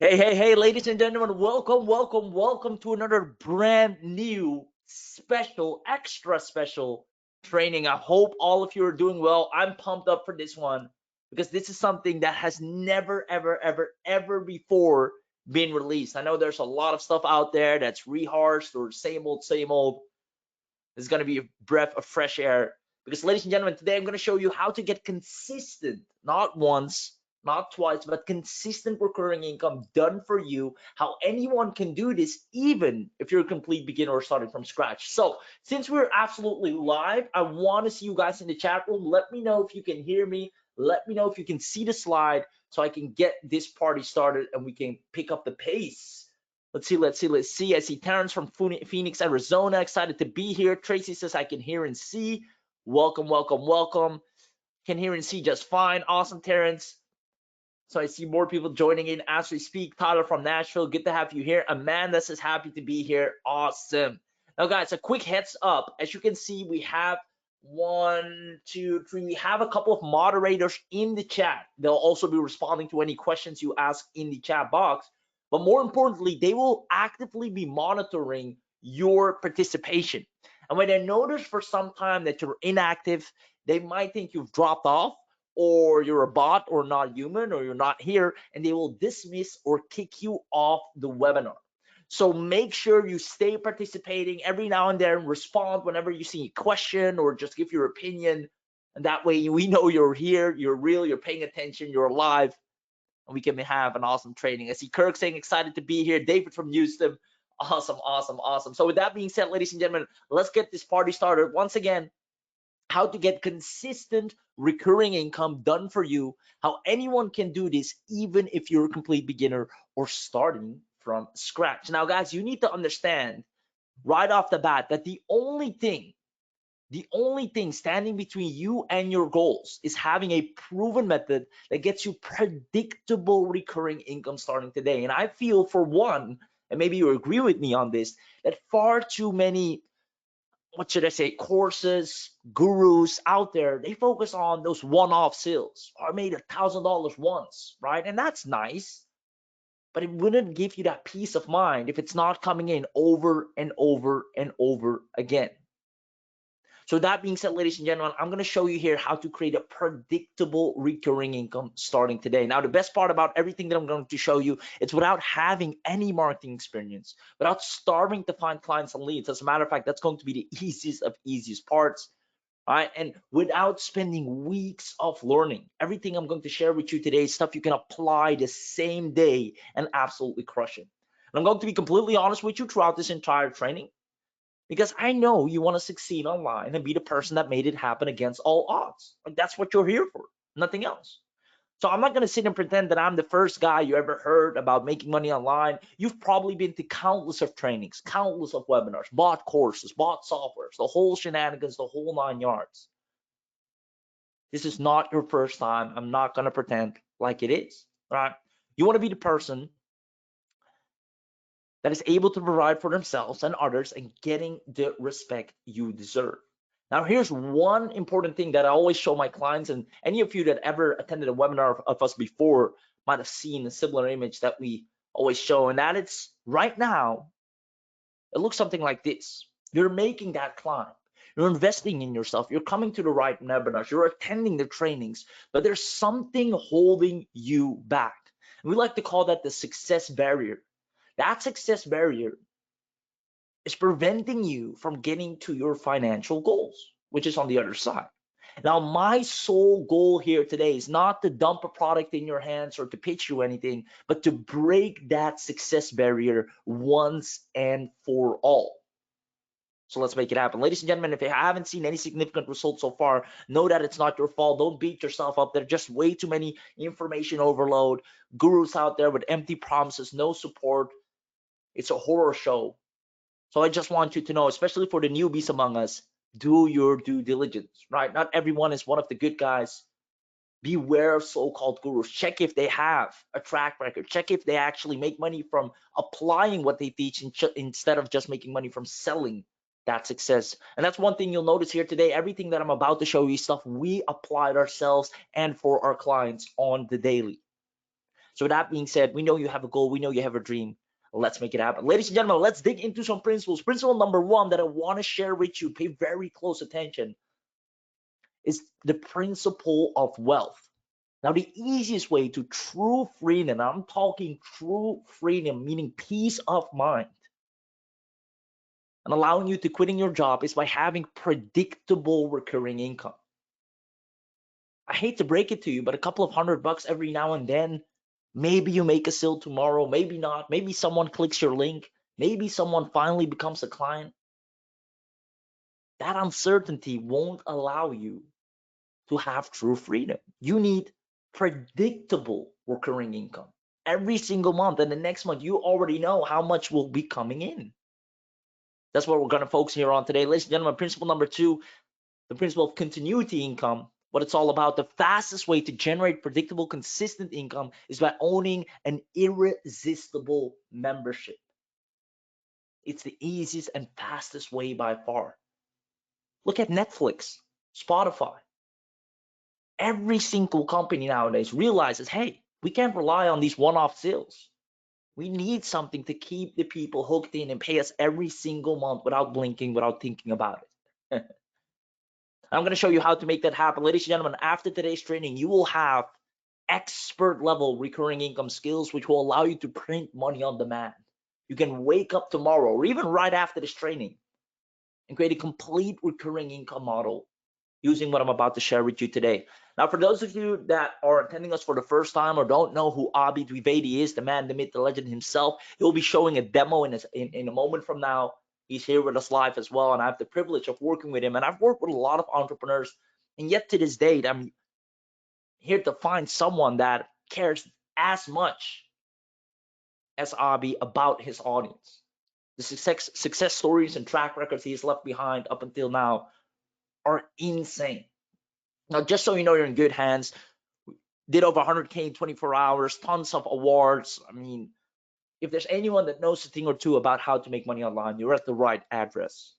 Hey, ladies and gentlemen, welcome to another brand new, special, extra special training. I hope all of you are doing well. I'm pumped up for this one because this is something that has never, ever before been released. I know there's a lot of stuff out there that's reharshed or same old, same old. This is going to be a breath of fresh air because, ladies and gentlemen, today I'm going to show you how to get consistent, not once, not twice, but consistent recurring income done for you. How anyone can do this, even if you're a complete beginner or starting from scratch. So, since we're absolutely live, I want to see you guys in the chat room. Let me know if you can hear me. Let me know if you can see the slide so I can get this party started and we can pick up the pace. Let's see. I see Terrence from Phoenix, Arizona, excited to be here. Tracy says I can hear and see. Welcome. Can hear and see just fine. Awesome, Terrence. So I see more people joining in as we speak. Tyler from Nashville, good to have you here. Amanda says happy to be here. Awesome. Now, guys, a quick heads up. As you can see, we have 1, 2, 3. We have a couple of moderators in the chat. They'll also be responding to any questions you ask in the chat box. But more importantly, they will actively be monitoring your participation. And when they notice for some time that you're inactive, they might think you've dropped off, or you're a bot or not human, or you're not here, and they will dismiss or kick you off the webinar. So make sure you stay participating every now and then, respond whenever you see a question or just give your opinion. And that way we know you're here, you're real, you're paying attention, you're alive, and we can have an awesome training. I see Kirk saying excited to be here. David from Houston. Awesome. So with that being said, ladies and gentlemen, let's get this party started. Once again, how to get consistent recurring income done for you, how anyone can do this, even if you're a complete beginner or starting from scratch. Now, guys, you need to understand right off the bat that the only thing standing between you and your goals is having a proven method that gets you predictable recurring income starting today. And I feel, for one, and maybe you agree with me on this, that far too many, what should I say, courses, gurus out there, they focus on those one-off sales. I made $1,000 once, right? And that's nice, but it wouldn't give you that peace of mind if it's not coming in over and over again. So that being said, ladies and gentlemen, I'm going to show you here how to create a predictable recurring income starting today. Now, the best part about everything that I'm going to show you, it's without having any marketing experience, without starving to find clients and leads. As a matter of fact, that's going to be the easiest of easiest parts. All right, and without spending weeks of learning. Everything I'm going to share with you today is stuff you can apply the same day and absolutely crush it. And I'm going to be completely honest with you throughout this entire training, because I know you want to succeed online and be the person that made it happen against all odds. Like, that's what you're here for, nothing else. So I'm not going to sit and pretend that I'm the first guy you ever heard about making money online. You've probably been to countless of trainings, countless of webinars, bought courses, bought softwares, the whole shenanigans, the whole 9 yards. This is not your first time. I'm not going to pretend like it is, right? You want to be the person that is able to provide for themselves and others and getting the respect you deserve. Now, here's one important thing that I always show my clients, and any of you that ever attended a webinar of us before might have seen a similar image that we always show, and that it's right now, it looks something like this. You're making that climb. You're investing in yourself. You're coming to the right webinars. You're attending the trainings, but there's something holding you back. We like to call that the success barrier. That success barrier is preventing you from getting to your financial goals, which is on the other side. Now, my sole goal here today is not to dump a product in your hands or to pitch you anything, but to break that success barrier once and for all. So let's make it happen. Ladies and gentlemen, if you haven't seen any significant results so far, know that it's not your fault. Don't beat yourself up. There's just way too many information overload, gurus out there with empty promises, no support. It's a horror show. So I just want you to know, especially for the newbies among us, do your due diligence, right? Not everyone is one of the good guys. Beware of so-called gurus. Check if they have a track record. Check if they actually make money from applying what they teach instead of just making money from selling that success. And that's one thing you'll notice here today. Everything that I'm about to show you, stuff we applied ourselves and for our clients on the daily. So that being said, we know you have a goal, we know you have a dream. Let's make it happen. Ladies and gentlemen, let's dig into some principles. Principle number one that I want to share with you, pay very close attention, is the principle of wealth. Now, the easiest way to true freedom, I'm talking true freedom, meaning peace of mind, and allowing you to quitting your job, is by having predictable recurring income. I hate to break it to you, but a couple of $100 every now and then, maybe you make a sale tomorrow, maybe not, maybe someone clicks your link, maybe someone finally becomes a client. That uncertainty won't allow you to have true freedom. You need predictable recurring income every single month, and the next month you already know how much will be coming in. That's what we're going to focus here on today. Ladies and gentlemen, principle number two, the principle of continuity income. What it's all about, the fastest way to generate predictable, consistent income is by owning an irresistible membership. It's the easiest and fastest way by far. Look at Netflix, Spotify. Every single company nowadays realizes, hey, we can't rely on these one-off sales. We need something to keep the people hooked in and pay us every single month without blinking, without thinking about it. I'm going to show you how to make that happen. Ladies and gentlemen, after today's training, you will have expert level recurring income skills, which will allow you to print money on demand. You can wake up tomorrow or even right after this training and create a complete recurring income model using what I'm about to share with you today. Now, for those of you that are attending us for the first time or don't know who Abhi Dwivedi is, the man, the myth, the legend himself, he'll be showing a demo in a moment from now. He's here with us live as well, and I have the privilege of working with him. And I've worked with a lot of entrepreneurs, and yet to this date, I'm here to find someone that cares as much as Abhi about his audience. The success stories and track records he's left behind up until now are insane. Now, just so you know, you're in good hands. Did over 100K in 24 hours, tons of awards. I mean, if there's anyone that knows a thing or two about how to make money online, you're at the right address.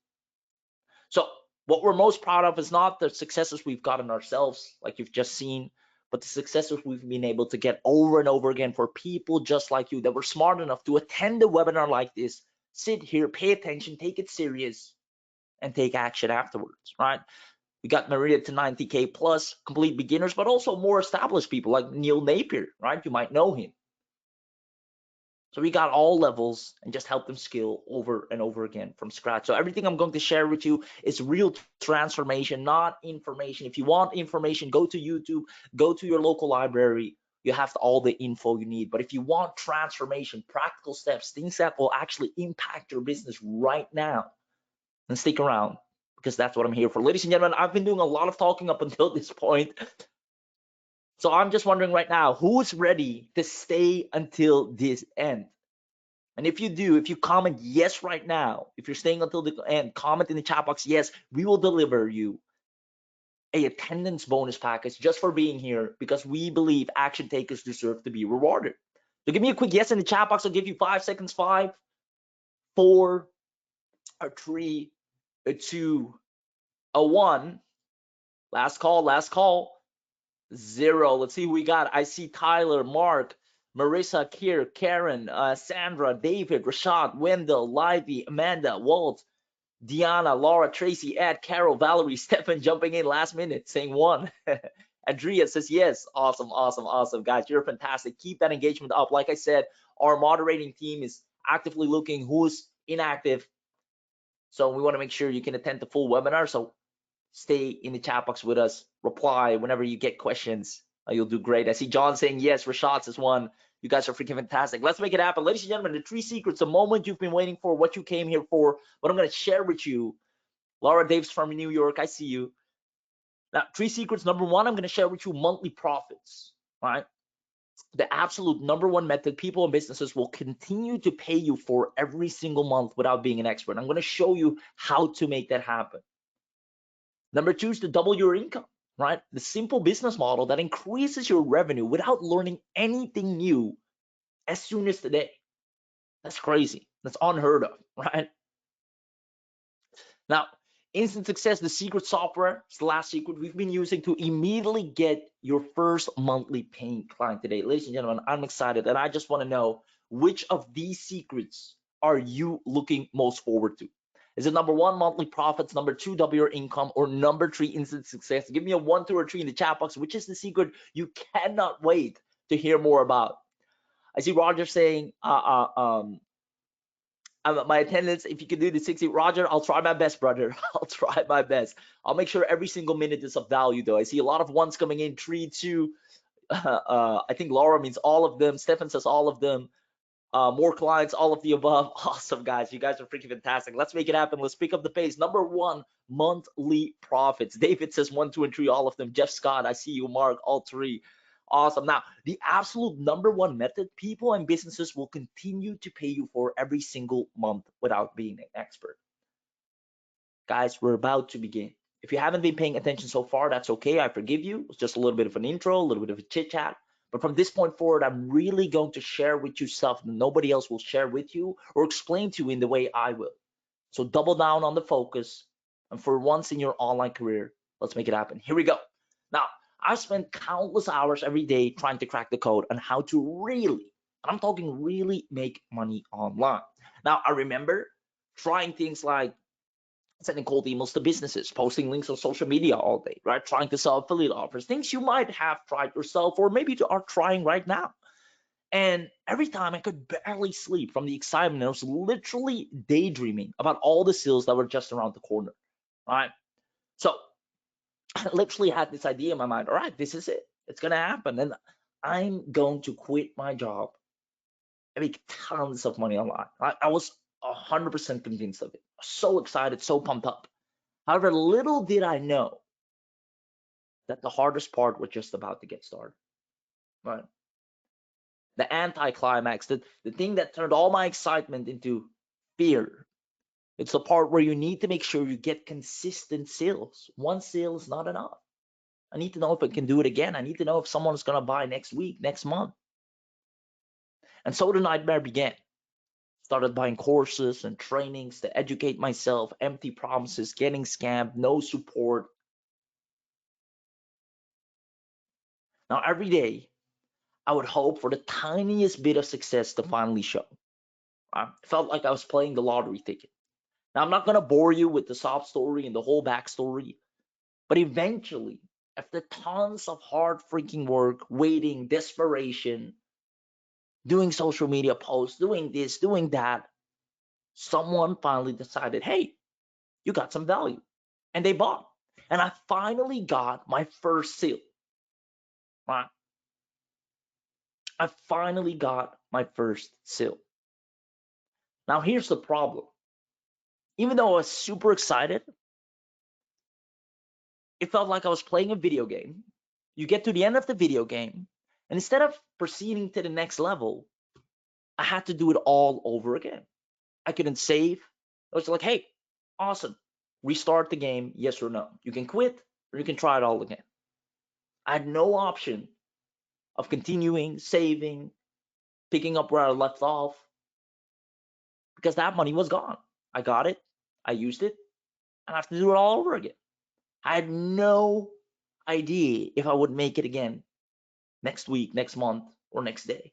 So what we're most proud of is not the successes we've gotten ourselves, like you've just seen, but the successes we've been able to get over and over again for people just like you that were smart enough to attend a webinar like this, sit here, pay attention, take it serious, and take action afterwards, right? We got Maria to 90K plus, complete beginners, but also more established people like Neil Napier, right? You might know him. So we got all levels and just help them scale over and over again from scratch. So everything I'm going to share with you is real transformation, not information. If you want information, go to YouTube, go to your local library. You have all the info you need. But if you want transformation, practical steps, things that will actually impact your business right now, then stick around, because that's what I'm here for. Ladies and gentlemen, I've been doing a lot of talking up until this point. So I'm just wondering right now, who's ready to stay until this end? And if you do, if you comment yes right now, if you're staying until the end, comment in the chat box, yes, we will deliver you a attendance bonus package just for being here, because we believe action takers deserve to be rewarded. So give me a quick yes in the chat box. I'll give you 5 seconds. 5, 4, 3, 2, 1. Last call. 0. Let's see who we got. I see Tyler, Mark, Marissa, Kier, Karen, Sandra, David, Rashad, Wendell, Livy, Amanda, Walt, Diana, Laura, Tracy, Ed, Carol, Valerie, Stefan jumping in last minute saying 1. Andrea says yes. Awesome. Guys, you're fantastic. Keep that engagement up. Like I said, our moderating team is actively looking who's inactive. So we want to make sure you can attend the full webinar. So stay in the chat box with us, reply whenever you get questions. You'll do great. I see John saying yes, Rashad says 1. You guys are freaking fantastic. Let's make it happen. Ladies and gentlemen, the 3 secrets, the moment you've been waiting for, what you came here for, what I'm going to share with you. Laura Davis from New York, I see you. Now, 3 secrets. Number 1, I'm going to share with you monthly profits, right? The absolute number 1 method people and businesses will continue to pay you for every single month without being an expert. I'm going to show you how to make that happen. Number 2 is to double your income, right? The simple business model that increases your revenue without learning anything new as soon as today. That's crazy. That's unheard of, right? Now, Instant Success, the secret software, it's the last secret we've been using to immediately get your first monthly paying client today. Ladies and gentlemen, I'm excited, and I just want to know, which of these secrets are you looking most forward to? Is it number one, monthly profits, number two, double your income, or number three, instant success? Give me a 1, 2, or 3 in the chat box. Which is the secret you cannot wait to hear more about? I see Roger saying, my attendance, if you can do the 60, Roger, I'll try my best, brother. I'll try my best. I'll make sure every single minute is of value, though. I see a lot of ones coming in, 3, 2. I think Laura means all of them. Stefan says all of them. More clients, all of the above. Awesome, guys. You guys are freaking fantastic. Let's make it happen. Let's pick up the pace. Number one, monthly profits. David says 1, 2, and 3, all of them. Jeff Scott, I see you. Mark, all 3. Awesome. Now, the absolute number one method people and businesses will continue to pay you for every single month without being an expert. Guys, we're about to begin. If you haven't been paying attention so far, that's okay. I forgive you. It's just a little bit of an intro, a little bit of a chit chat. But from this point forward, I'm really going to share with you stuff that nobody else will share with you or explain to you in the way I will. So double down on the focus. And for once in your online career, let's make it happen. Here we go. Now, I've spent countless hours every day trying to crack the code on how to really, and I'm talking really, make money online. Now, I remember trying things like sending cold emails to businesses, posting links on social media all day, right? Trying to sell affiliate offers, things you might have tried yourself or maybe you are trying right now. And every time I could barely sleep from the excitement. I was literally daydreaming about all the sales that were just around the corner, right? So I literally had this idea in my mind. All right, this is it. It's going to happen. And I'm going to quit my job and make tons of money online. I was 100% convinced of it. So excited, so pumped up. However, little did I know that the hardest part was just about to get started, right? The anticlimax, the thing that turned all my excitement into fear. It's the part where you need to make sure you get consistent sales. One sale is not enough. I need to know if I can do it again. I need to know if someone's going to buy next week, next month. And so the nightmare began. Started buying courses and trainings to educate myself, empty promises, getting scammed, no support. Now, every day, I would hope for the tiniest bit of success to finally show. I felt like I was playing the lottery ticket. Now, I'm not going to bore you with the sob story and the whole backstory, but eventually, after tons of hard freaking work, waiting, desperation, doing social media posts, doing this, doing that, someone finally decided, hey, you got some value. And they bought. And I finally got my first sale. Right? I finally got my first sale. Now, here's the problem. Even though I was super excited, it felt like I was playing a video game. You get to the end of the video game, and instead of proceeding to the next level, I had to do it all over again. I couldn't save. I was like, hey, awesome. Restart the game, yes or no. You can quit, or you can try it all again. I had no option of continuing, saving, picking up where I left off, because that money was gone. I got it, I used it, and I have to do it all over again. I had no idea if I would make it again next week, next month, or next day.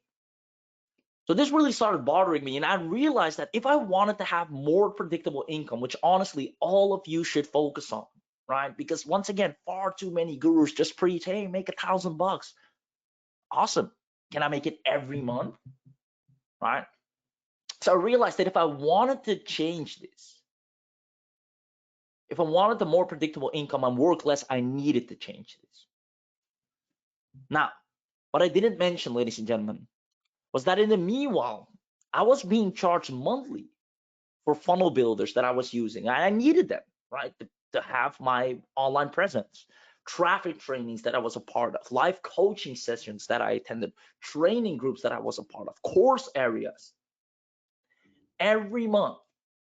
So this really started bothering me, and I realized that if I wanted to have more predictable income, which honestly all of you should focus on, right? Because once again, far too many gurus just preach, hey, make $1,000. Awesome. Can I make it every month? Right? So I realized that if I wanted to change this, if I wanted the more predictable income and work less, I needed to change this. Now, what I didn't mention, ladies and gentlemen, was that in the meanwhile, I was being charged monthly for funnel builders that I was using. I needed them, right, to have my online presence, traffic trainings that I was a part of, live coaching sessions that I attended, training groups that I was a part of, course areas. Every month,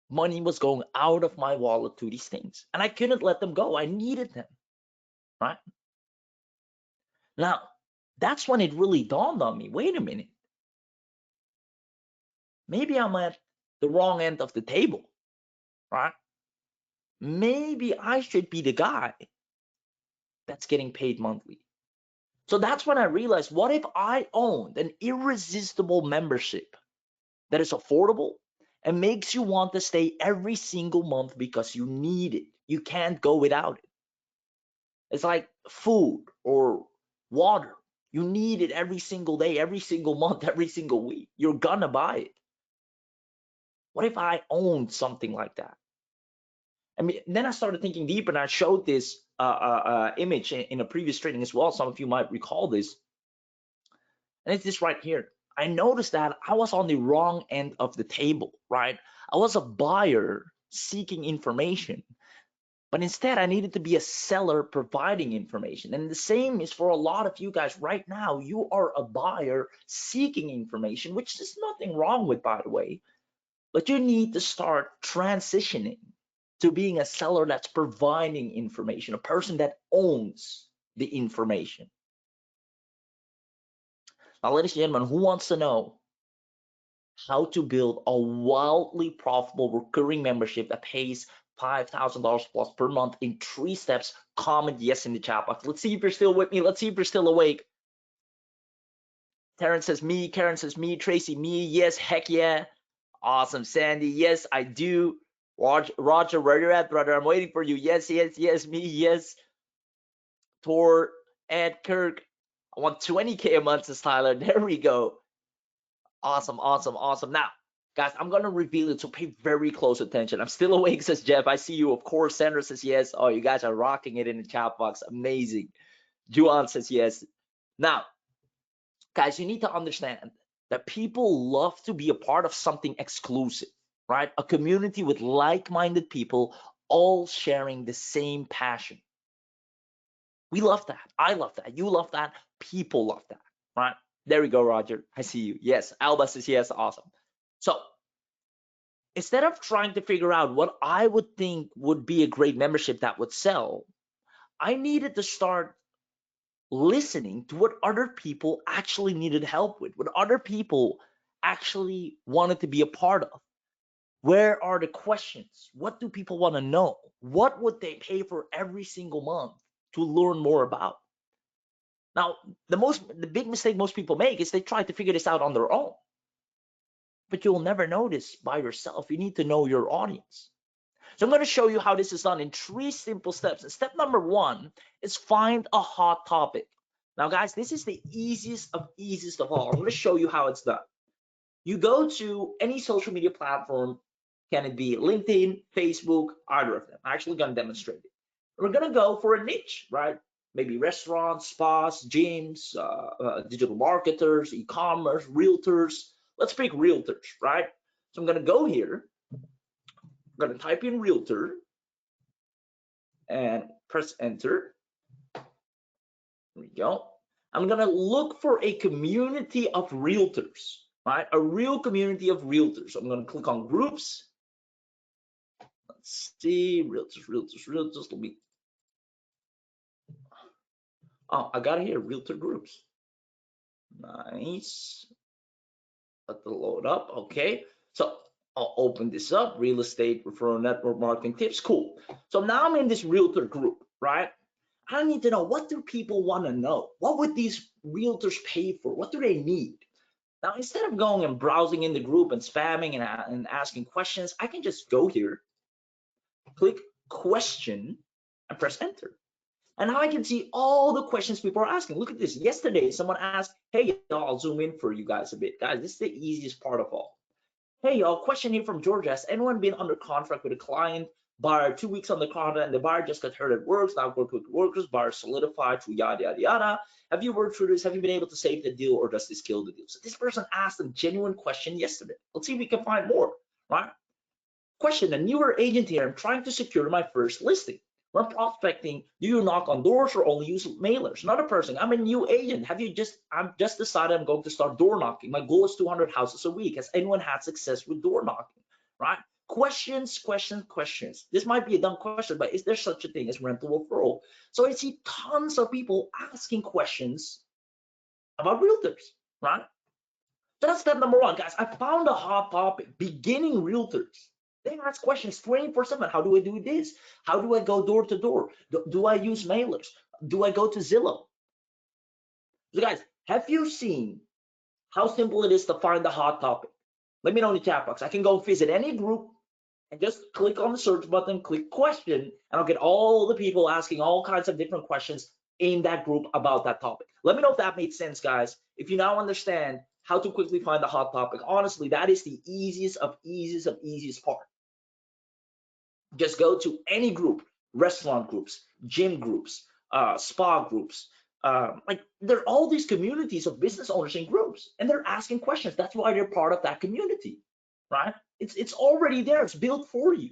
money was going out of my wallet to these things, and I couldn't let them go. I needed them, right? Now, that's when it really dawned on me, wait a minute. Maybe I'm at the wrong end of the table, right? maybe I should be the guy that's getting paid monthly. So that's when I realized, what if I owned an irresistible membership that is affordable and makes you want to stay every single month because you need it? You can't go without it. It's like food or water. You need it every single day, every single month, every single week. You're gonna buy it. What if I owned something like that? I mean, then I started thinking deeper, and I showed this image in a previous training as well. Some of you might recall this, and it's this right here. I noticed that I was on the wrong end of the table, right? I was a buyer seeking information, but instead I needed to be a seller providing information. And the same is for a lot of you guys right now. You are a buyer seeking information, which there's nothing wrong with, by the way, but you need to start transitioning to being a seller that's providing information, a person that owns the information. Now, ladies and gentlemen, who wants to know how to build a wildly profitable recurring membership that pays $5,000 plus per month in 3 steps? Comment yes in the chat box. Let's see if you're still with me. Let's see if you're still awake. Terrence says me. Karen says me. Tracy, me. Yes, heck yeah. Awesome. Sandy, yes, I do. Roger, where you at, brother? I'm waiting for you. Yes, yes, yes, me, yes. Tor, Ed, Kirk. I want 20K a month, says Tyler. There we go. Awesome, awesome, awesome. Now, guys, I'm going to reveal it, so pay very close attention. I'm still awake, says Jeff. I see you. Of course, Sandra says yes. Oh, you guys are rocking it in the chat box. Amazing. Juan says yes. Now, guys, you need to understand that people love to be a part of something exclusive, right? A community with like-minded people all sharing the same passion. We love that. I love that. You love that. People love that, right? There we go, Roger. I see you. Yes. Alba says yes. Awesome. So instead of trying to figure out what I would think would be a great membership that would sell, I needed to start listening to what other people actually needed help with, what other people actually wanted to be a part of. Where are the questions? What do people want to know? What would they pay for every single month to learn more about? Now, the big mistake most people make is they try to figure this out on their own. But you'll never know this by yourself. You need to know your audience. So I'm going to show you how this is done in 3 simple steps. And step number 1 is find a hot topic. Now, guys, this is the easiest of all. I'm going to show you how it's done. You go to any social media platform. Can it be LinkedIn, Facebook, either of them? I'm actually going to demonstrate it. We're going to go for a niche, right? Maybe restaurants, spas, gyms, digital marketers, e-commerce, realtors. Let's pick realtors, right? So I'm going to go here. I'm going to type in realtor and press enter. There we go. I'm going to look for a community of realtors, right? A real community of realtors. I'm going to click on groups. Let's see, realtors. Let me. Oh, I got it here, realtor groups. Nice. Let the load up. Okay. So I'll open this up. Real estate referral network marketing tips. Cool. So now I'm in this realtor group, right? I need to know, what do people want to know? What would these realtors pay for? What do they need? Now, instead of going and browsing in the group and spamming and asking questions, I can just go here, click question, and press enter. And now I can see all the questions people are asking. Look at this. Yesterday, someone asked, hey, y'all, I'll zoom in for you guys a bit. Guys, this is the easiest part of all. Hey, y'all, question here from Georgia. Has anyone been under contract with a client? Buyer 2 weeks on the contract, and the buyer just got hurt at work. Now work with workers. Buyer solidified through yada, yada, yada. Have you worked through this? Have you been able to save the deal, or does this kill the deal? So this person asked a genuine question yesterday. Let's see if we can find more, right? Question, a newer agent here. I'm trying to secure my first listing. When prospecting, do you knock on doors or only use mailers? Another person, I'm a new agent. I'm just decided I'm going to start door knocking. My goal is 200 houses a week. Has anyone had success with door knocking, right? Questions. This might be a dumb question, but is there such a thing as rental referral? So I see tons of people asking questions about realtors, right? So that's step number 1, guys. I found a hot topic, beginning realtors. They ask questions 24/7. How do I do this? How do I go door to door? Do I use mailers? Do I go to Zillow? So guys, have you seen how simple it is to find the hot topic? Let me know in the chat box. I can go visit any group and just click on the search button, click question, and I'll get all the people asking all kinds of different questions in that group about that topic. Let me know if that made sense, guys. If you now understand how to quickly find the hot topic, honestly, that is the easiest part. Just go to any group, restaurant groups, gym groups, spa groups. Like there are all these communities of business owners in groups, and they're asking questions. That's why they're part of that community, right? It's already there. It's built for you.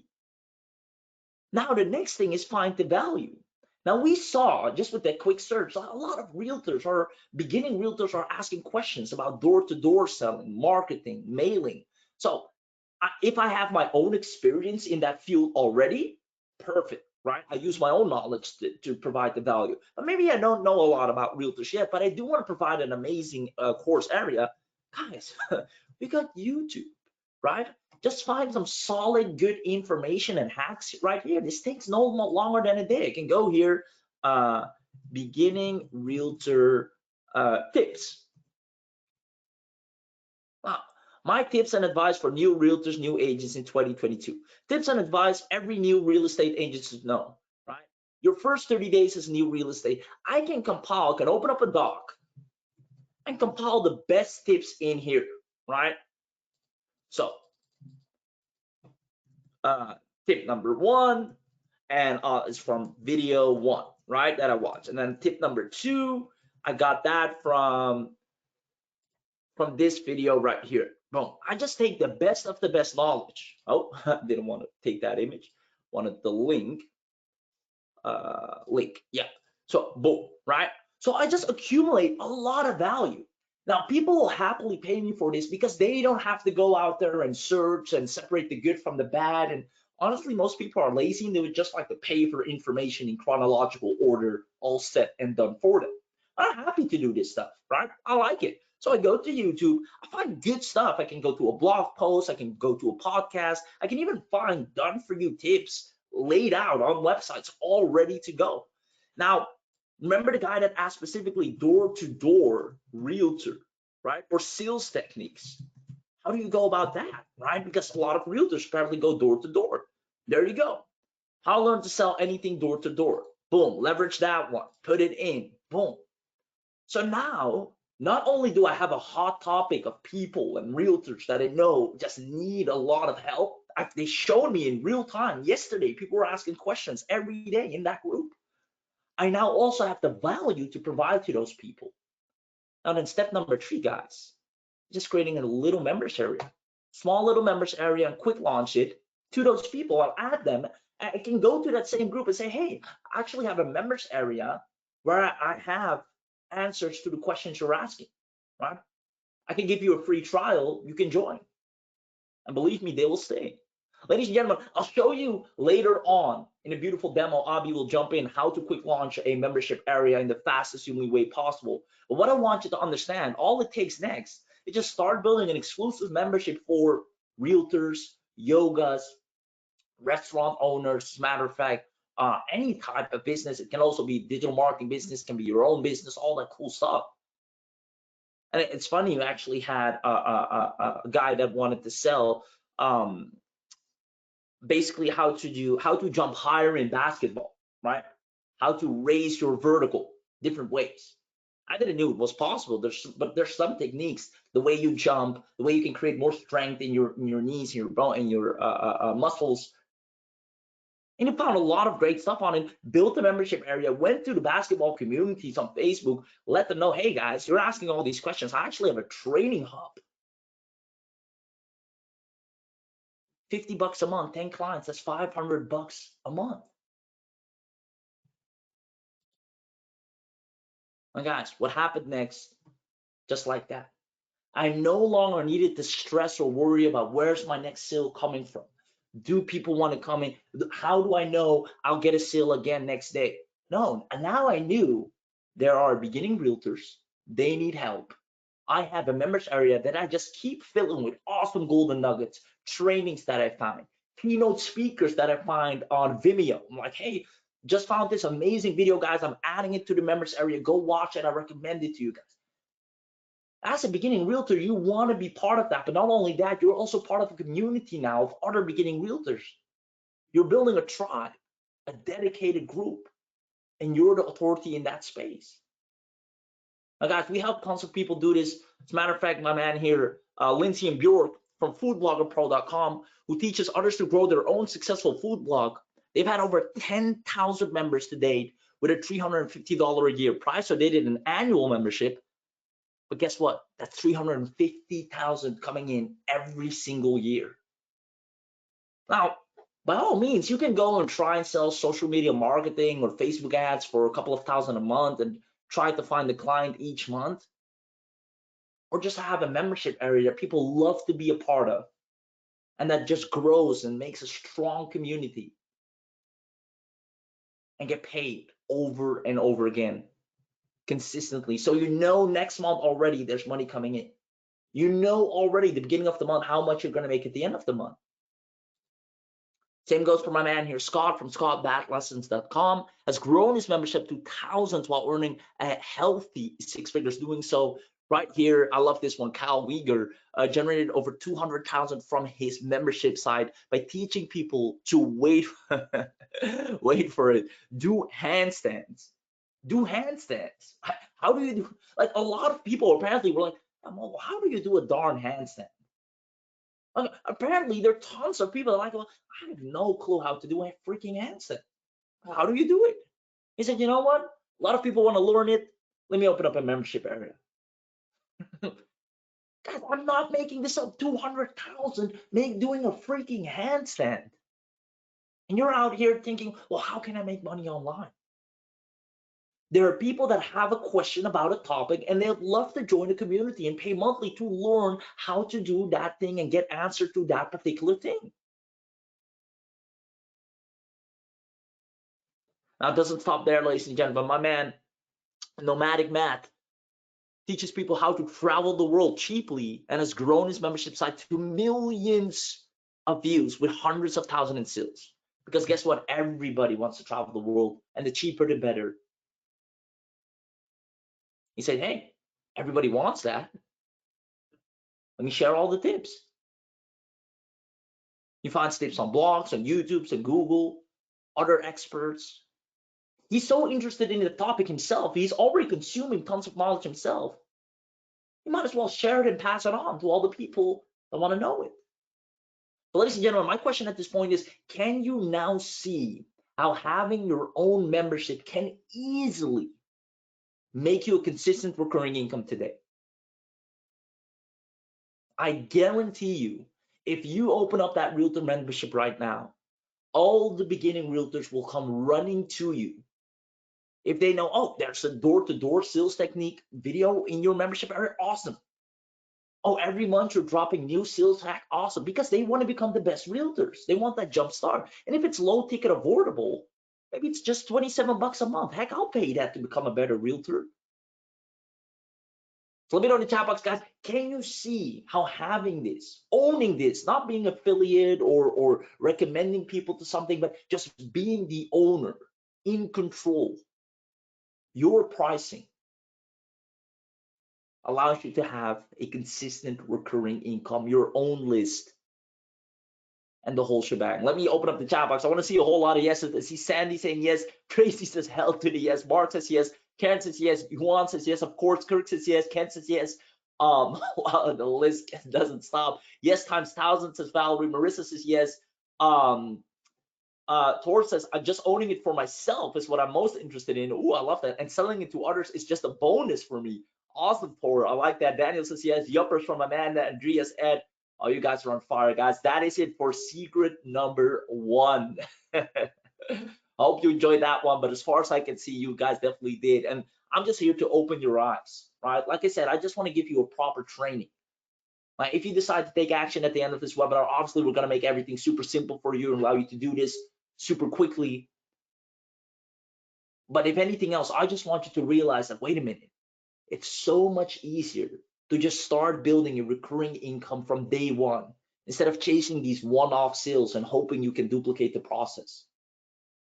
Now the next thing is find the value. Now we saw just with that quick search, a lot of realtors or beginning realtors are asking questions about door-to-door selling, marketing, mailing. So if I have my own experience in that field already, perfect, right? I use my own knowledge to provide the value. But maybe I don't know a lot about realtors yet, but I do want to provide an amazing course area. Guys, we got YouTube, right? Just find some solid, good information and hacks right here. This takes no longer than a day. I can go here, beginning realtor tips. Wow. My tips and advice for new realtors, new agents in 2022. Tips and advice every new real estate agent should know, right? Your first 30 days as new real estate. I can open up a doc and compile the best tips in here, right? So, tip number 1, and it's from video 1, right? That I watched. And then tip number 2, I got that from this video right here. Boom. I just take the best of the best knowledge. Oh, didn't want to take that image. Wanted the link. Yeah. So boom, right? So I just accumulate a lot of value. Now people will happily pay me for this because they don't have to go out there and search and separate the good from the bad. And honestly, most people are lazy and they would just like to pay for information in chronological order, all set and done for them. I'm happy to do this stuff, right? I like it. So I go to YouTube, I find good stuff. I can go to a blog post, I can go to a podcast, I can even find done for you tips laid out on websites all ready to go. Now, remember the guy that asked specifically door-to-door realtor, right? Or sales techniques. How do you go about that, right? Because a lot of realtors probably go door-to-door. There you go. How to learn to sell anything door-to-door. Boom, leverage that one, put it in, boom. So now, not only do I have a hot topic of people and realtors that I know just need a lot of help, they showed me in real time yesterday, people were asking questions every day in that group. I now also have the value to provide to those people. Now then step number 3, guys, just creating a little members area, small little members area, and quick launch it to those people. I'll add them. I can go to that same group and say, hey, I actually have a members area where I have answers to the questions you're asking, right? I can give you a free trial, you can join. And believe me, they will stay. Ladies and gentlemen, I'll show you later on in a beautiful demo. Abby will jump in how to quick launch a membership area in the fastest human way possible. But what I want you to understand, all it takes next is just start building an exclusive membership for realtors, yogas, restaurant owners. As a matter of fact, any type of business. It can also be digital marketing business, can be your own business, all that cool stuff. And it's funny, you actually had a guy that wanted to sell basically how to jump higher in basketball, right? How to raise your vertical different ways. I didn't know it was possible. But there's some techniques, the way you jump, the way you can create more strength in your knees, in your bone, in your muscles. And he found a lot of great stuff on it, built a membership area, went to the basketball communities on Facebook, let them know, hey guys, you're asking all these questions. I actually have a training hub. 50 bucks a month, 10 clients, that's 500 bucks a month. And guys, what happened next? Just like that. I no longer needed to stress or worry about where's my next sale coming from. Do people want to come in? How do I know I'll get a sale again next day? No, and now I knew there are beginning realtors. They need help. I have a members area that I just keep filling with awesome golden nuggets, trainings that I find, keynote speakers that I find on Vimeo. I'm like, hey, just found this amazing video, guys. I'm adding it to the members area. Go watch it. I recommend it to you guys. As a beginning realtor, you want to be part of that. But not only that, you're also part of a community now of other beginning realtors. You're building a tribe, a dedicated group, and you're the authority in that space. Now, guys, we help tons of people do this. As a matter of fact, my man here, Lindsay and Bjork from foodbloggerpro.com, who teaches others to grow their own successful food blog. They've had over 10,000 members to date with a $350 a year price. So they did an annual membership. But guess what? That's 350,000 coming in every single year. Now, by all means, you can go and try and sell social media marketing or Facebook ads for a couple of thousand a month and try to find a client each month, or just have a membership area that people love to be a part of and that just grows and makes a strong community and get paid over and over again consistently. So you know next month already there's money coming in. You know already the beginning of the month how much you're going to make at the end of the month. Same goes for my man here, Scott from scottbatlessons.com, has grown his membership to thousands while earning a healthy 6 figures. Doing so right here, I love this one, Kyle Weger, generated over 200,000 from his membership side by teaching people to wait for it, do handstands. Do handstands. How do you do? Like, a lot of people apparently were like, how do you do a darn handstand? Apparently, there are tons of people that are like, well, I have no clue how to do a freaking handstand. How do you do it? He said, you know what? A lot of people want to learn it. Let me open up a membership area. Guys, I'm not making this up. 200,000 doing a freaking handstand. And you're out here thinking, well, how can I make money online? There are people that have a question about a topic and they'd love to join a community and pay monthly to learn how to do that thing and get answer to that particular thing. Now, it doesn't stop there, ladies and gentlemen. My man, Nomadic Matt, teaches people how to travel the world cheaply and has grown his membership site to millions of views with hundreds of thousands in sales. Because guess what? Everybody wants to travel the world, and the cheaper the better. He said, hey, everybody wants that. Let me share all the tips. You find tips on blogs, on YouTube, and Google, other experts. He's so interested in the topic himself. He's already consuming tons of knowledge himself. You might as well share it and pass it on to all the people that want to know it. But ladies and gentlemen, my question at this point is, can you now see how having your own membership can easily make you a consistent recurring income today? I guarantee you, if you open up that realtor membership right now, all the beginning realtors will come running to you. If they know, oh, there's a door-to-door sales technique video in your membership area, awesome. Oh, every month you're dropping new sales hack, awesome. Because they want to become the best realtors. They want that jump start. And if it's low ticket avoidable, maybe it's just 27 bucks a month. Heck, I'll pay that to become a better realtor. So let me know in the chat box, guys, can you see how having this, owning this, not being affiliate or recommending people to something, but just being the owner, in control, your pricing allows you to have a consistent recurring income, your own list, and the whole shebang. Let me open up the chat box. I want to see a whole lot of yeses. I see Sandy saying yes. Tracy says hell to the yes. Mark says yes. Karen says yes. Juan says yes. Of course, Kirk says yes. Ken says yes. Wow, the list doesn't stop. Yes times thousand, says Valerie. Marissa says yes. Thor says, I'm just owning it for myself is what I'm most interested in. Ooh, I love that. And selling it to others is just a bonus for me. Awesome, Thor. I like that. Daniel says yes. Yuppers from Amanda, Andreas, Ed. Oh, you guys are on fire, guys. That is it for secret number 1. I hope you enjoyed that one. But as far as I can see, you guys definitely did. And I'm just here to open your eyes, right? Like I said, I just want to give you a proper training. Right? If you decide to take action at the end of this webinar, obviously we're going to make everything super simple for you and allow you to do this super quickly. But if anything else, I just want you to realize that, wait a minute, it's so much easier to just start building a recurring income from day one. instead of chasing these one-off sales and hoping you can duplicate the process.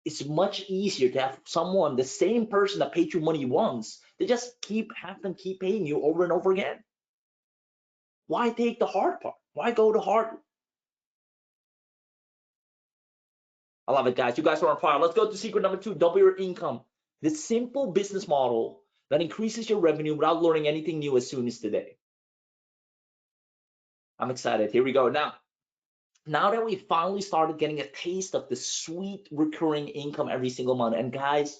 It's much easier to have someone, the same person that paid you money once, they just have them keep paying you over and over again. Why take the hard part? Why go the hard? I love it, guys. You guys are on fire. Let's go to secret number 2, double your income. The simple business model that increases your revenue without learning anything new as soon as today. I'm excited. Here we go. Now that we finally started getting a taste of the sweet recurring income every single month, and guys,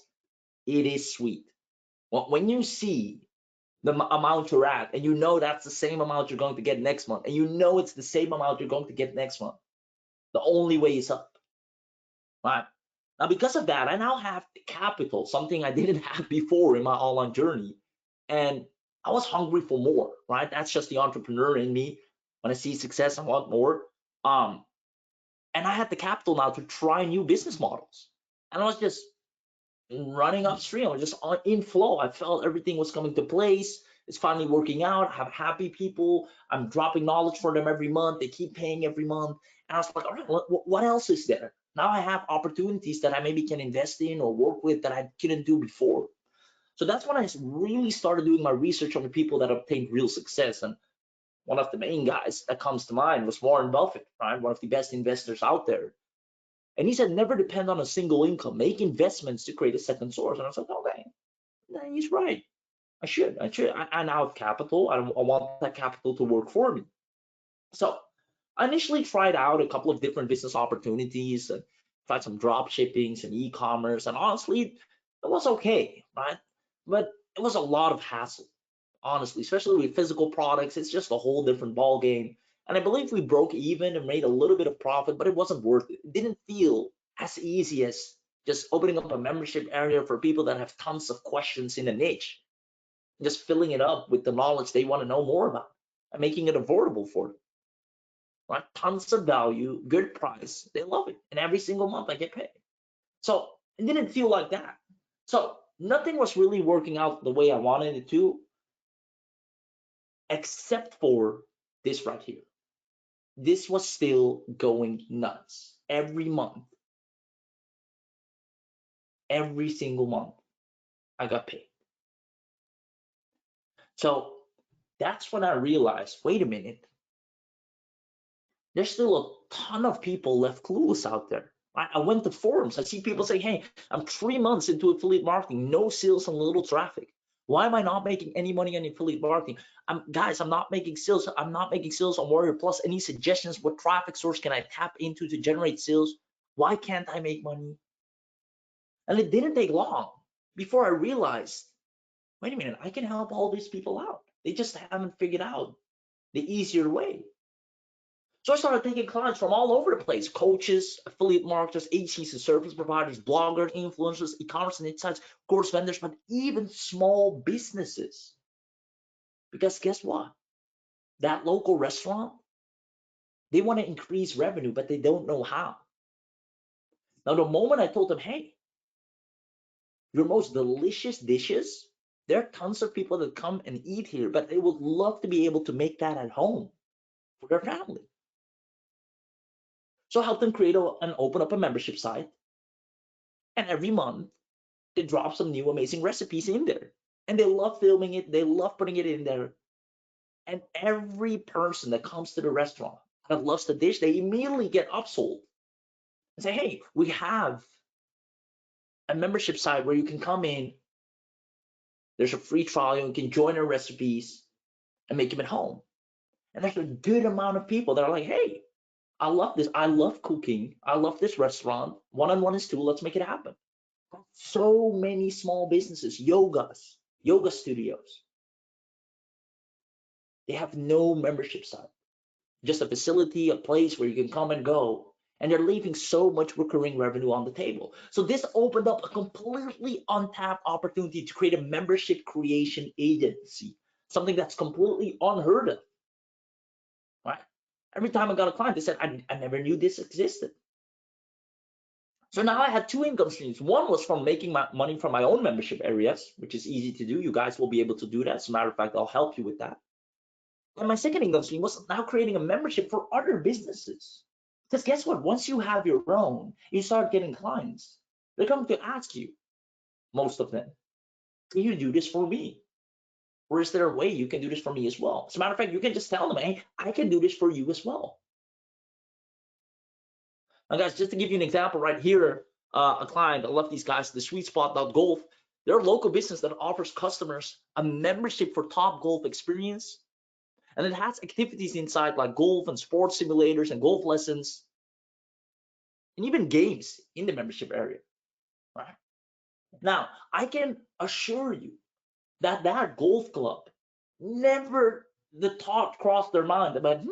it is sweet. When you see the amount you're at, and you know that's the same amount you're going to get next month, and you know it's the same amount you're going to get next month, the only way is up. Right? Now, because of that, I now have the capital, something I didn't have before in my online journey. And I was hungry for more, right? That's just the entrepreneur in me. When I see success, I want more. And I had the capital now to try new business models. And I was just running upstream. I was just in flow. I felt everything was coming to place. It's finally working out. I have happy people. I'm dropping knowledge for them every month. They keep paying every month. And I was like, all right, what else is there? Now I have opportunities that I maybe can invest in or work with that I couldn't do before. So that's when I really started doing my research on the people that obtained real success. And one of the main guys that comes to mind was Warren Buffett, right? One of the best investors out there. And he said, never depend on a single income, make investments to create a second source. And I was like, okay, he's right. I should. I now have capital. I want that capital to work for me. So I initially tried out a couple of different business opportunities and tried some drop shipping, some e-commerce, and honestly, it was okay, right? But it was a lot of hassle, honestly, especially with physical products. It's just a whole different ball game. And I believe we broke even and made a little bit of profit, but it wasn't worth it. It didn't feel as easy as just opening up a membership area for people that have tons of questions in a niche, just filling it up with the knowledge they want to know more about and making it affordable for them. Right? Tons of value, good price. They love it. And every single month I get paid. So it didn't feel like that. So nothing was really working out the way I wanted it to, except for this right here. This was still going nuts every month. Every single month I got paid. So that's when I realized, wait a minute, there's still a ton of people left clueless out there. I went to forums. I see people say, hey, I'm 3 months into affiliate marketing, no sales and little traffic. Why am I not making any money on affiliate marketing? Guys, I'm not making sales. I'm not making sales on Warrior Plus. Any suggestions? What traffic source can I tap into to generate sales? Why can't I make money? And it didn't take long before I realized, wait a minute, I can help all these people out. They just haven't figured out the easier way. So I started taking clients from all over the place: coaches, affiliate marketers, agencies and service providers, bloggers, influencers, e-commerce and insights, course vendors, but even small businesses. Because guess what? That local restaurant, they want to increase revenue, but they don't know how. Now, the moment I told them, hey, your most delicious dishes, there are tons of people that come and eat here, but they would love to be able to make that at home for their family. So I help them create and open up a membership site. And every month, they drop some new amazing recipes in there. And they love filming it. They love putting it in there. And every person that comes to the restaurant that loves the dish, they immediately get upsold and say, hey, we have a membership site where you can come in. There's a free trial. You can join our recipes and make them at home. And there's a good amount of people that are like, hey, I love this. I love cooking. I love this restaurant. 1-on-1 is 2. Let's make it happen. So many small businesses, yoga studios. They have no membership site, just a facility, a place where you can come and go. And they're leaving so much recurring revenue on the table. So this opened up a completely untapped opportunity to create a membership creation agency, something that's completely unheard of. Right? Every time I got a client, they said, I never knew this existed. So now I had 2 income streams. One was from making my money from my own membership areas, which is easy to do. You guys will be able to do that. As a matter of fact, I'll help you with that. And my second income stream was now creating a membership for other businesses. Because guess what? Once you have your own, you start getting clients. They're coming to ask you, most of them, can you do this for me? Or is there a way you can do this for me as well? As a matter of fact, you can just tell them, hey, I can do this for you as well. Now, guys, just to give you an example right here, a client, I love these guys, the Sweet Spot Golf. They're a local business that offers customers a membership for top golf experience. And it has activities inside like golf and sports simulators and golf lessons, and even games in the membership area, right? Now, I can assure you that that golf club never the thought crossed their mind about,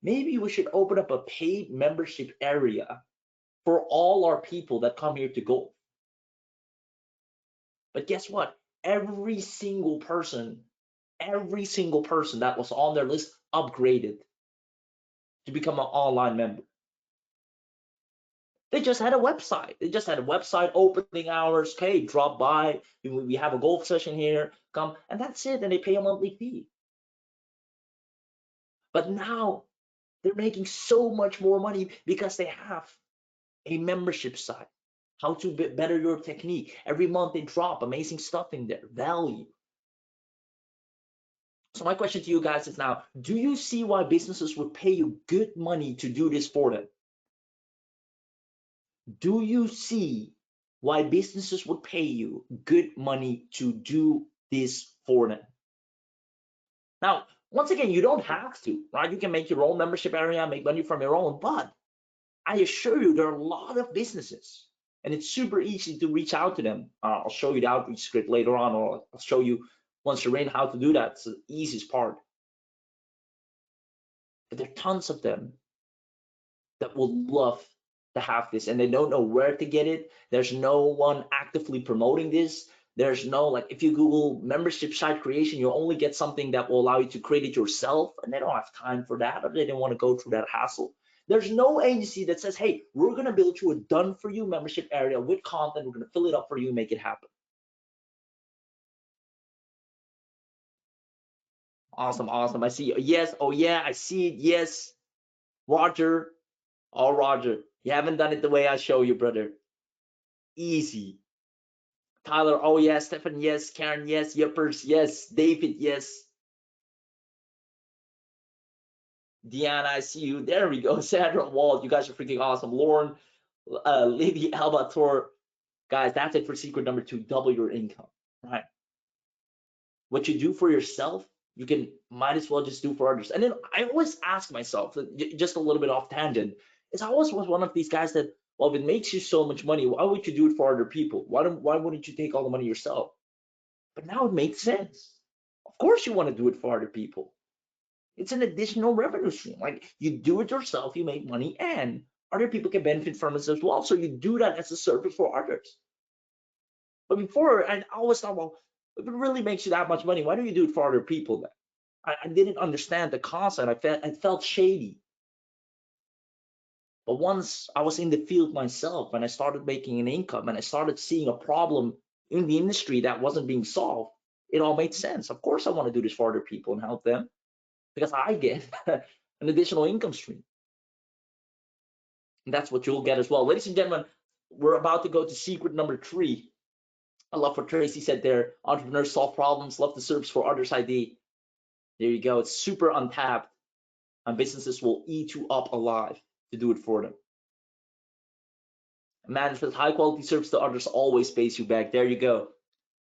maybe we should open up a paid membership area for all our people that come here to golf. But guess what? Every single person that was on their list upgraded to become an online member. They just had a website. They just had a website, opening hours. Okay, drop by. We have a golf session here. Come, and that's it. And they pay a monthly fee. But now they're making so much more money because they have a membership site. How to better your technique. Every month they drop amazing stuff in there, value. So my question to you guys is now, do you see why businesses would pay you good money to do this for them? Do you see why businesses would pay you good money to do this for them? Now, once again, you don't have to, right? You can make your own membership area, make money from your own, but I assure you there are a lot of businesses, and it's super easy to reach out to them. I'll show you the outreach script later on, or I'll show you once you're in how to do that. It's the easiest part. But there are tons of them that would love to have this, and they don't know where to get it. There's no one actively promoting this. There's no, like, if you Google membership site creation, you'll only get something that will allow you to create it yourself, and they don't have time for that, or they don't want to go through that hassle. There's no agency that says, hey, we're going to build you a done for you membership area with content. We're going to fill it up for you and make it happen. Awesome, awesome. I see. Yes. Oh, yeah, I see it. Yes. Roger. Oh, Roger, you haven't done it the way I show you, brother. Easy. Tyler, oh, yes. Stefan, yes. Karen, yes. Yippers, yes. David, yes. Deanna, I see you. There we go. Sandra, Walt, you guys are freaking awesome. Lauren, Lady Albator, guys, that's it for secret number 2. Double your income, right? What you do for yourself, you can might as well just do for others. And then I always ask myself, just a little bit off tangent, is I always was one of these guys that, well, if it makes you so much money, why would you do it for other people? Why wouldn't you take all the money yourself? But now it makes sense. Of course you want to do it for other people. It's an additional revenue stream. Like, you do it yourself, you make money, and other people can benefit from it as well. So you do that as a service for others. But before, I always thought, well, if it really makes you that much money, why don't you do it for other people then? I didn't understand the concept. I felt shady. But once I was in the field myself and I started making an income and I started seeing a problem in the industry that wasn't being solved, it all made sense. Of course, I want to do this for other people and help them because I get an additional income stream. And that's what you'll get as well. Ladies and gentlemen, we're about to go to secret number 3. I love what Tracy said there. Entrepreneurs solve problems, love the service for others ID. There you go. It's super untapped, and businesses will eat you up alive to do it for them. Management, high quality service to others always pays you back. There you go.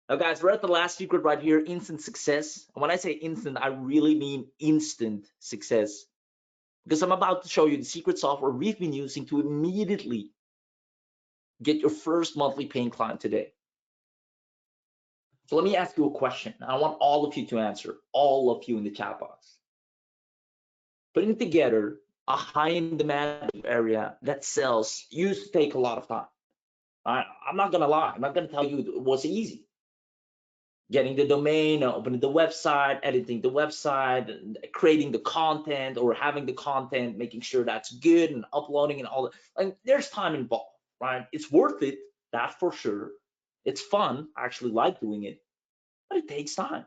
Now, guys, we're at the last secret right here, instant success. And when I say instant, I really mean instant success. Because I'm about to show you the secret software we've been using to immediately get your first monthly paying client today. So let me ask you a question. I want all of you to answer, all of you in the chat box. Putting together a high in demand area that sells used to take a lot of time. I'm not gonna lie, I'm not gonna tell you it was easy. Getting the domain, opening the website, editing the website, creating the content or having the content, making sure that's good and uploading and all that. Like, there's time involved, right? It's worth it, that's for sure. It's fun, I actually like doing it, but it takes time.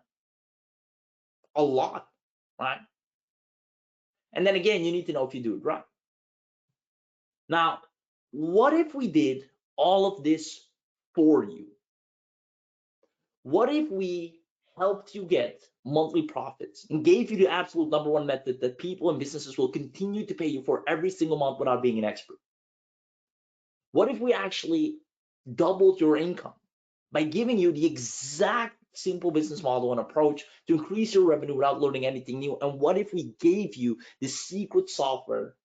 A lot, right? And then again, you need to know if you do it right. Now, what if we did all of this for you? What if we helped you get monthly profits and gave you the absolute number one method that people and businesses will continue to pay you for every single month without being an expert? What if we actually doubled your income by giving you the exact simple business model and approach to increase your revenue without learning anything new? And what if we gave you the secret software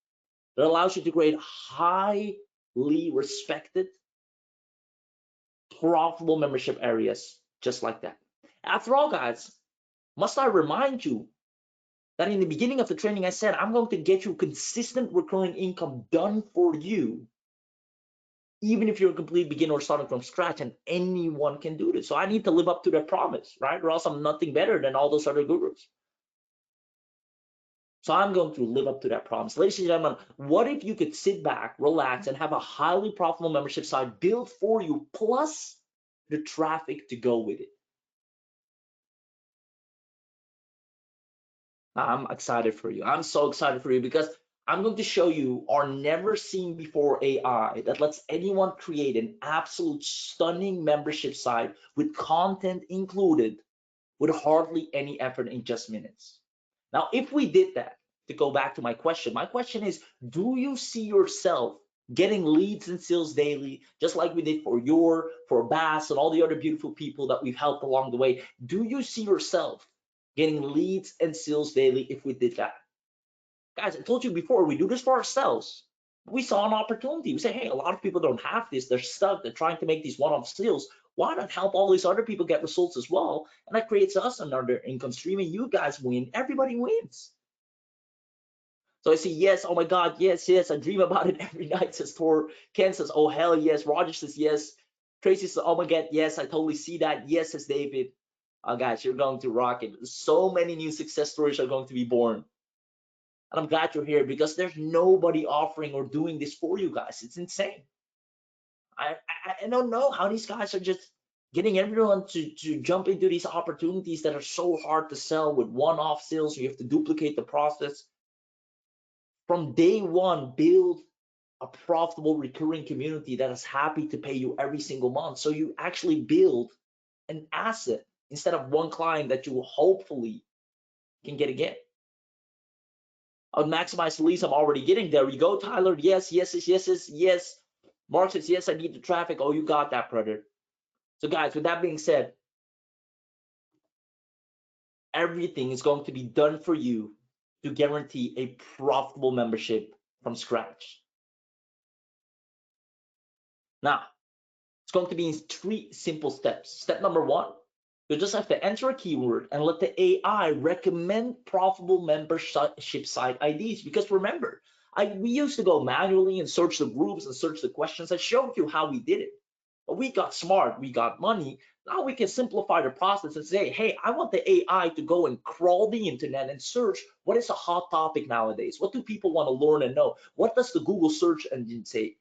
that allows you to create highly respected, profitable membership areas just like that? After all, guys, must I remind you that in the beginning of the training, I said, I'm going to get you consistent recurring income done for you, even if you're a complete beginner or starting from scratch, and anyone can do this. So I need to live up to that promise, right? Or else I'm nothing better than all those other gurus. So I'm going to live up to that promise. Ladies and gentlemen, what if you could sit back, relax, and have a highly profitable membership site built for you, plus the traffic to go with it? I'm excited for you. I'm so excited for you because I'm going to show you our never seen before AI that lets anyone create an absolute stunning membership site with content included with hardly any effort in just minutes. Now, if we did that, to go back to my question is, do you see yourself getting leads and sales daily, just like we did for Bass and all the other beautiful people that we've helped along the way? Do you see yourself getting leads and sales daily if we did that? Guys, I told you before, we do this for ourselves. We saw an opportunity. We say, hey, a lot of people don't have this. They're stuck. They're trying to make these one-off sales. Why not help all these other people get results as well? And that creates us another income stream, and you guys win. Everybody wins. So I say, yes, oh my God, yes, yes. I dream about it every night, says Tor. Ken says, oh, hell yes. Roger says, yes. Tracy says, oh my God, yes, I totally see that. Yes, says David. Guys, you're going to rock it. So many new success stories are going to be born. And I'm glad you're here because there's nobody offering or doing this for you guys. It's insane. I don't know how these guys are just getting everyone to jump into these opportunities that are so hard to sell with one-off sales. You have to duplicate the process. From day one, build a profitable recurring community that is happy to pay you every single month. So you actually build an asset instead of one client that you hopefully can get again. I would maximize the leads I'm already getting. There we go, Tyler. Yes, yes, yes, yes, yes, yes. Mark says, yes, I need the traffic. Oh, you got that, brother. So guys, with that being said, everything is going to be done for you to guarantee a profitable membership from scratch. Now, it's going to be in 3 simple steps. Step number 1, you just have to enter a keyword and let the AI recommend profitable membership site IDs. Because remember, we used to go manually and search the groups and search the questions. I showed you how we did it. But we got smart, we got money. Now we can simplify the process and say, hey, I want the AI to go and crawl the internet and search what is a hot topic nowadays. What do people want to learn and know? What does the Google search engine say?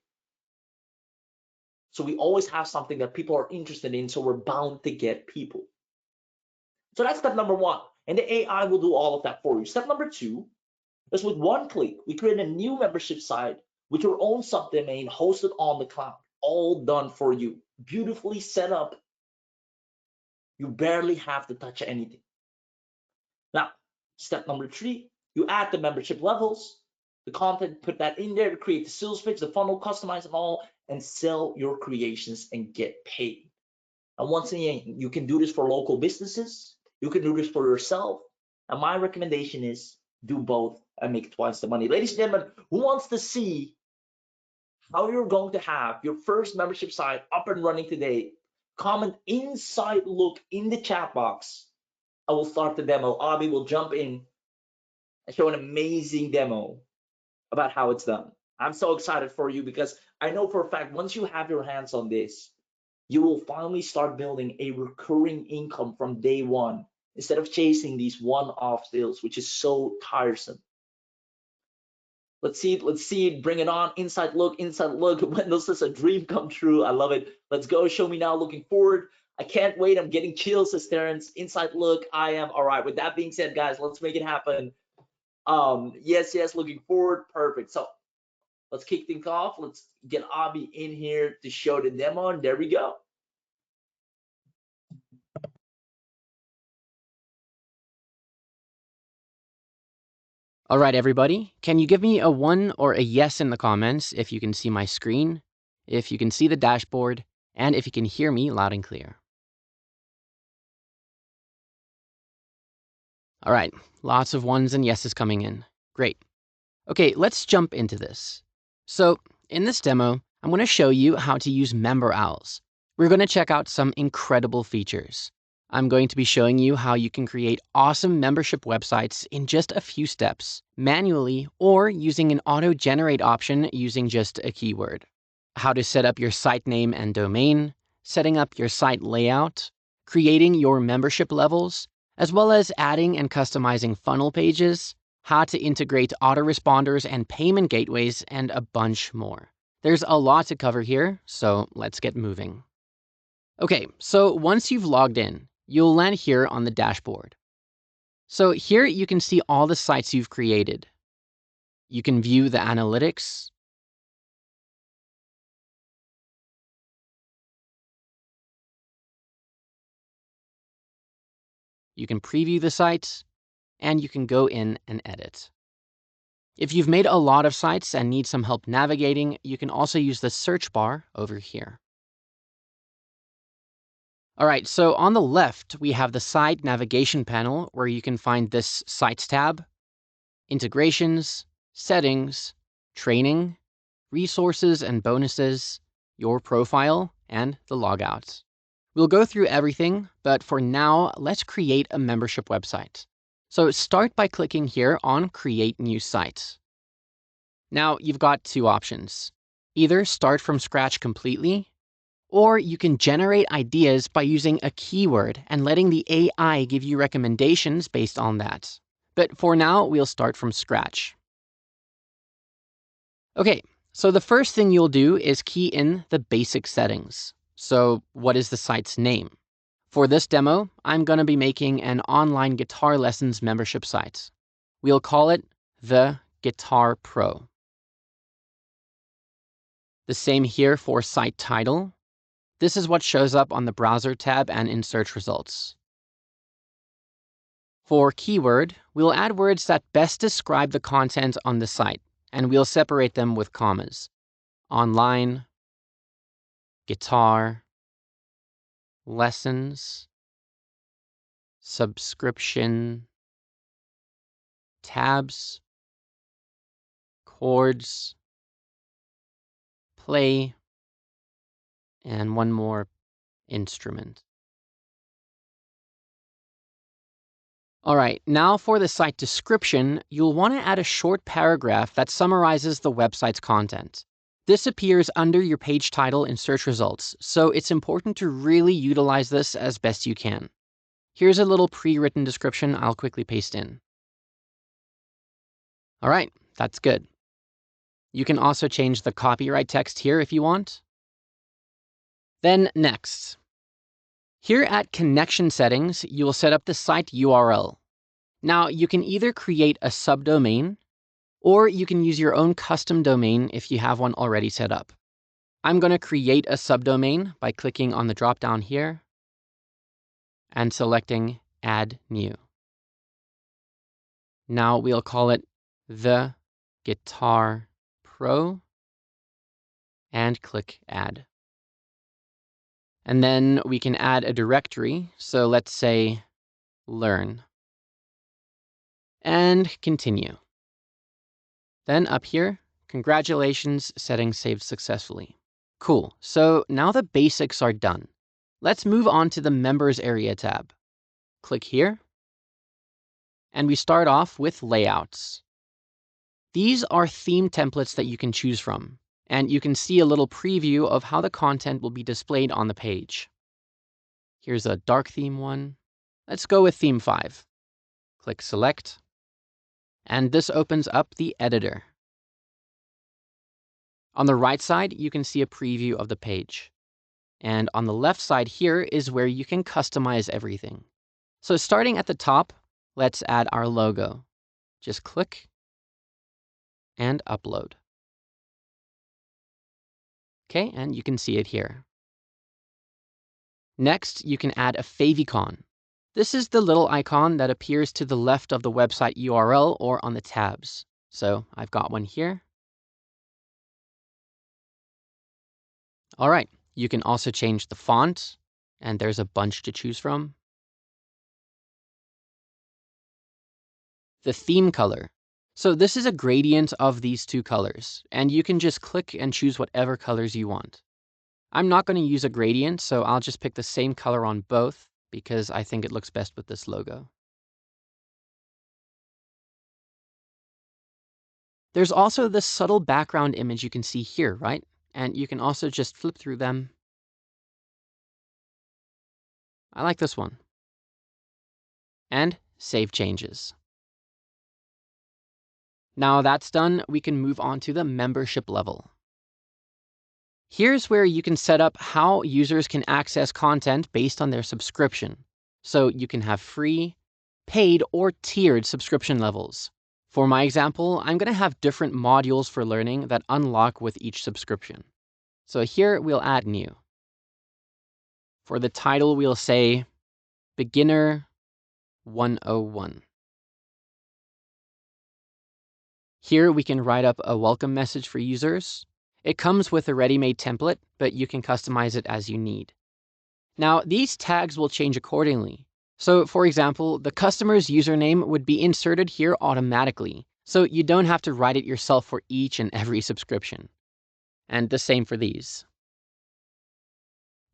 So we always have something that people are interested in, so we're bound to get people. So that's step number 1. And the AI will do all of that for you. Step number 2 is with one click, we create a new membership site with your own subdomain hosted on the cloud. All done for you. Beautifully set up. You barely have to touch anything. Now, step number 3, you add the membership levels, the content, put that in there to create the sales pitch, the funnel, customize them all, and sell your creations and get paid. And once again, you can do this for local businesses. You can do this for yourself. And my recommendation is do both and make twice the money. Ladies and gentlemen, who wants to see how you're going to have your first membership site up and running today? Comment inside look in the chat box. I will start the demo. Abby will jump in and show an amazing demo about how it's done. I'm so excited for you because I know for a fact once you have your hands on this, you will finally start building a recurring income from day one instead of chasing these one-off sales, which is so tiresome. Let's see it, bring it on. Inside look. Wendell says a dream come true. I love it. Let's go, show me now, looking forward. I can't wait, I'm getting chills, says Terrence. Inside look, I am. All right, with that being said, guys, let's make it happen. Yes, yes, looking forward. Perfect. So let's kick things off. Let's get Abby in here to show the demo, and there we go. All right, everybody, can you give me a 1 or a yes in the comments if you can see my screen, if you can see the dashboard, and if you can hear me loud and clear? All right, lots of 1s and yeses coming in. Great. Okay, let's jump into this. So in this demo, I'm going to show you how to use MemberOwls. We're going to check out some incredible features. I'm going to be showing you how you can create awesome membership websites in just a few steps, manually or using an auto-generate option using just a keyword. How to set up your site name and domain, setting up your site layout, creating your membership levels, as well as adding and customizing funnel pages, how to integrate autoresponders and payment gateways, and a bunch more. There's a lot to cover here, so let's get moving. Okay, so once you've logged in, you'll land here on the dashboard. So here you can see all the sites you've created. You can view the analytics. You can preview the sites, and you can go in and edit. If you've made a lot of sites and need some help navigating, you can also use the search bar over here. All right, so on the left, we have the site navigation panel where you can find this Sites tab, integrations, settings, training, resources and bonuses, your profile, and the logouts. We'll go through everything, but for now, let's create a membership website. So start by clicking here on Create New Site. Now you've got two options. Either start from scratch completely, or you can generate ideas by using a keyword and letting the AI give you recommendations based on that. But for now, we'll start from scratch. Okay, so the first thing you'll do is key in the basic settings. So what is the site's name? For this demo, I'm going to be making an online guitar lessons membership site. We'll call it the Guitar Pro. The same here for site title. This is what shows up on the browser tab and in search results. For keyword, we'll add words that best describe the content on the site, and we'll separate them with commas. Online, guitar, lessons, subscription, tabs, chords, play, and one more, instrument. All right, now for the site description, you'll want to add a short paragraph that summarizes the website's content. This appears under your page title in search results, so it's important to really utilize this as best you can. Here's a little pre-written description I'll quickly paste in. All right, that's good. You can also change the copyright text here if you want. Then next. Here at Connection Settings, you will set up the site URL. Now, you can either create a subdomain, or you can use your own custom domain if you have one already set up. I'm going to create a subdomain by clicking on the drop-down here and selecting Add New. Now we'll call it The Guitar Pro and click Add. And then we can add a directory. So let's say Learn. And continue. Then up here, congratulations, settings saved successfully. Cool, so now the basics are done. Let's move on to the Members Area tab. Click here. And we start off with Layouts. These are theme templates that you can choose from, and you can see a little preview of how the content will be displayed on the page. Here's a dark theme one. Let's go with theme 5. Click Select. And this opens up the editor. On the right side, you can see a preview of the page. And on the left side here is where you can customize everything. So starting at the top, let's add our logo. Just click and upload. Okay, and you can see it here. Next, you can add a favicon. This is the little icon that appears to the left of the website URL or on the tabs. So I've got one here. All right, you can also change the font, and there's a bunch to choose from. The theme color. So this is a gradient of these two colors, and you can just click and choose whatever colors you want. I'm not going to use a gradient, so I'll just pick the same color on both because I think it looks best with this logo. There's also the subtle background image you can see here, right? And you can also just flip through them. I like this one. And save changes. Now that's done, we can move on to the membership level. Here's where you can set up how users can access content based on their subscription. So you can have free, paid, or tiered subscription levels. For my example, I'm going to have different modules for learning that unlock with each subscription. So here we'll add new. For the title, we'll say Beginner 101. Here we can write up a welcome message for users. It comes with a ready-made template, but you can customize it as you need. Now, these tags will change accordingly. So, for example, the customer's username would be inserted here automatically, so you don't have to write it yourself for each and every subscription. And the same for these.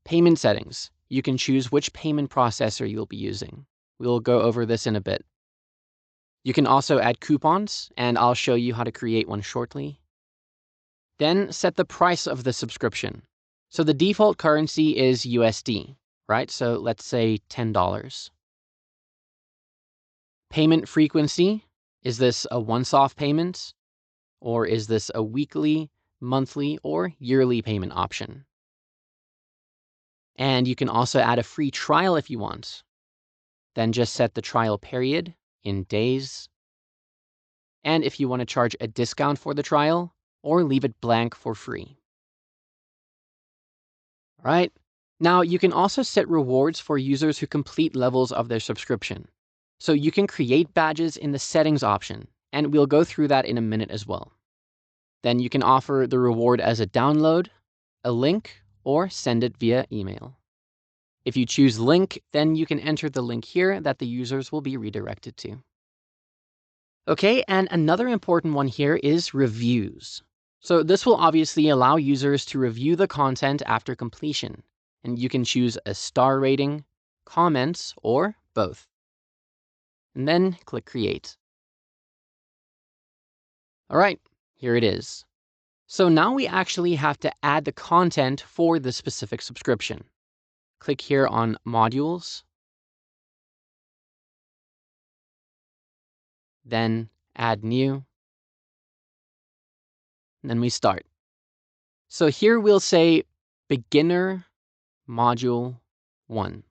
Payment settings. You can choose which payment processor you'll be using. We'll go over this in a bit. You can also add coupons, and I'll show you how to create one shortly. Then set the price of the subscription. So the default currency is USD, right? So let's say $10. Payment frequency. Is this a once-off payment? Or is this a weekly, monthly, or yearly payment option? And you can also add a free trial if you want. Then just set the trial period in days. And if you want to charge a discount for the trial, or leave it blank for free. All right. Now, you can also set rewards for users who complete levels of their subscription. So you can create badges in the settings option, and we'll go through that in a minute as well. Then you can offer the reward as a download, a link, or send it via email. If you choose link, then you can enter the link here that the users will be redirected to. Okay, and another important one here is reviews. So this will obviously allow users to review the content after completion, and you can choose a star rating, comments, or both. And then click Create. All right, here it is. So now we actually have to add the content for the specific subscription. Click here on Modules, then Add New, and then we start. So here we'll say Beginner Module 1.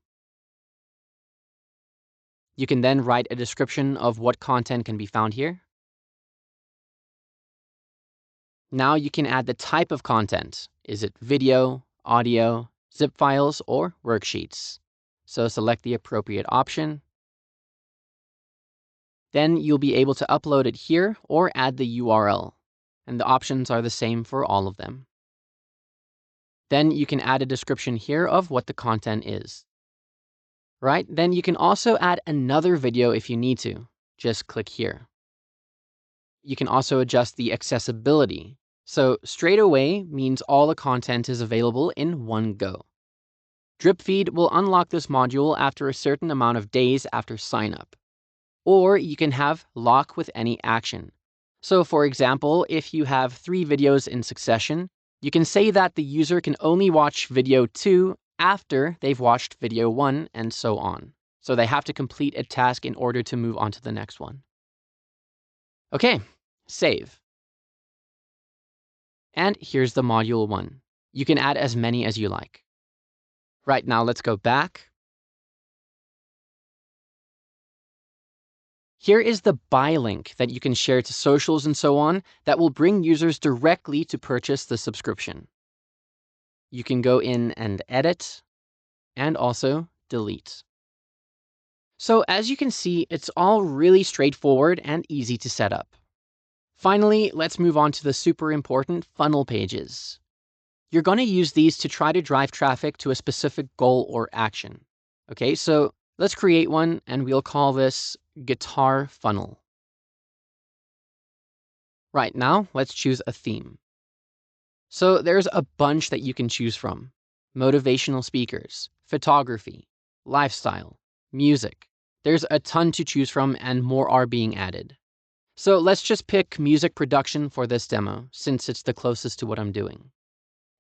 You can then write a description of what content can be found here. Now you can add the type of content. Is it video, audio, zip files, or worksheets? So select the appropriate option. Then you'll be able to upload it here or add the URL. And the options are the same for all of them. Then you can add a description here of what the content is. Right? Then you can also add another video if you need to. Just click here. You can also adjust the accessibility. So straight away means all the content is available in one go. Drip Feed will unlock this module after a certain amount of days after sign-up. Or you can have lock with any action. So for example, if you have 3 videos in succession, you can say that the user can only watch video 2 after they've watched video 1 and so on. So they have to complete a task in order to move on to the next one. Okay, save. And here's the module 1. You can add as many as you like. Right, now let's go back. Here is the buy link that you can share to socials and so on that will bring users directly to purchase the subscription. You can go in and edit and also delete. So as you can see, it's all really straightforward and easy to set up. Finally, let's move on to the super important funnel pages. You're going to use these to try to drive traffic to a specific goal or action. Okay, so let's create one and we'll call this guitar funnel. Right, now let's choose a theme. So there's a bunch that you can choose from: motivational speakers, photography, lifestyle, music. There's a ton to choose from and more are being added. So let's just pick music production for this demo since it's the closest to what I'm doing.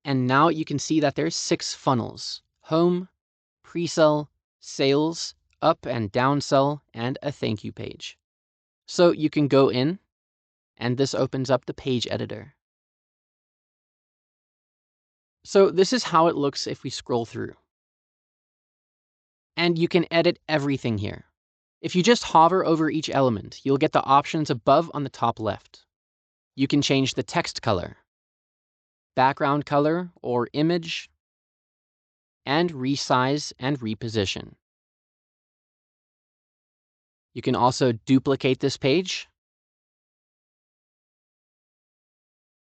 And now you can see that there's 6 funnels: home, pre-sell, sales, up and down sell, and a thank you page. So you can go in and this opens up the page editor. So this is how it looks if we scroll through. And you can edit everything here. If you just hover over each element, you'll get the options above on the top left. You can change the text color, background color or image, and resize and reposition. You can also duplicate this page.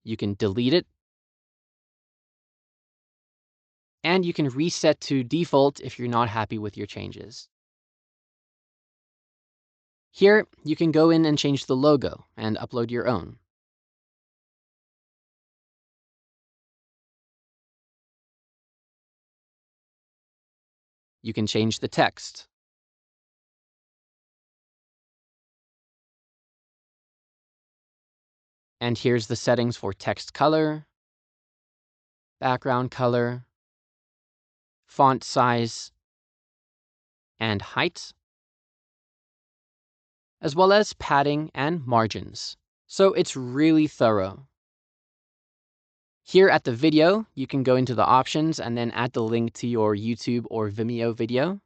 You can delete it. And you can reset to default if you're not happy with your changes. Here, you can go in and change the logo and upload your own. You can change the text. And here's the settings for text color, background color, font size, and height, as well as padding and margins. So it's really thorough. Here at the video, you can go into the options and then add the link to your YouTube or Vimeo video.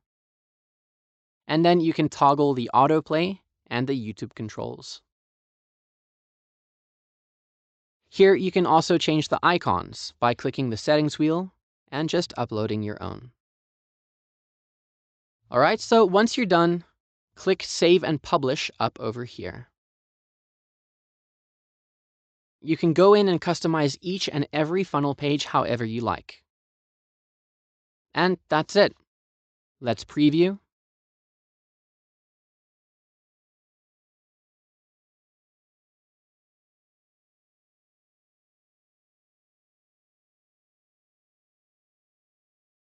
And then you can toggle the autoplay and the YouTube controls. Here you can also change the icons by clicking the settings wheel and just uploading your own. All right, so once you're done, click Save and Publish up over here. You can go in and customize each and every funnel page however you like. And that's it. Let's preview.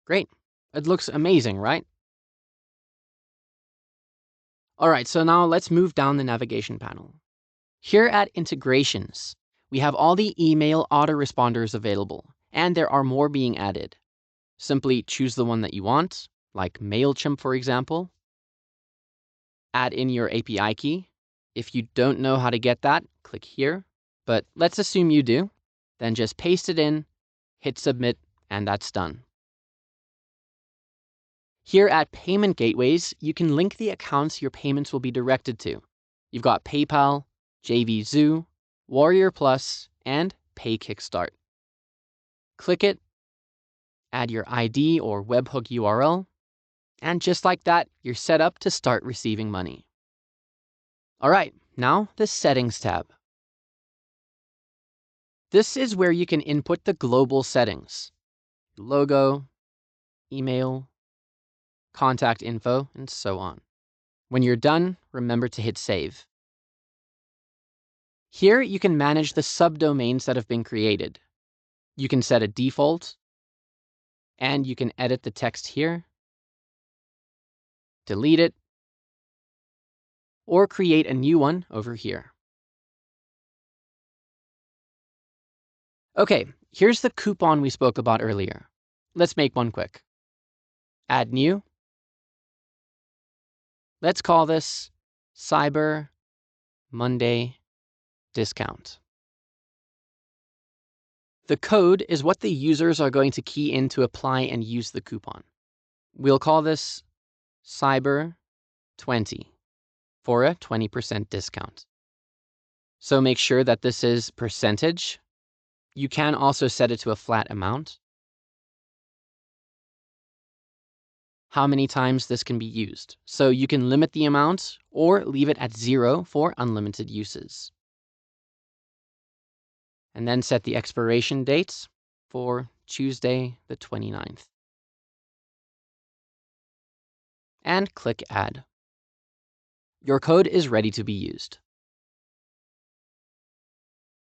Great. It looks amazing, right? All right, so now let's move down the navigation panel. Here at Integrations, we have all the email autoresponders available, and there are more being added. Simply choose the one that you want, like MailChimp, for example. Add in your API key. If you don't know how to get that, click here. But let's assume you do. Then just paste it in, hit submit, and that's done. Here at Payment Gateways, you can link the accounts your payments will be directed to. You've got PayPal, JVZoo, Warrior Plus, and Pay Kickstart. Click it, add your ID or webhook URL, and just like that, you're set up to start receiving money. All right, now the Settings tab. This is where you can input the global settings: logo, email, contact info, and so on. When you're done, remember to hit save. Here you can manage the subdomains that have been created. You can set a default, and you can edit the text here, delete it, or create a new one over here. Okay, here's the coupon we spoke about earlier. Let's make one quick. Add new. Let's call this Cyber Monday Discount. The code is what the users are going to key in to apply and use the coupon. We'll call this Cyber 20. for a 20% discount. So make sure that this is percentage. You can also set it to a flat amount. How many times this can be used. So you can limit the amount or leave it at 0 for unlimited uses. And then set the expiration date for Tuesday the 29th. And click Add. Your code is ready to be used.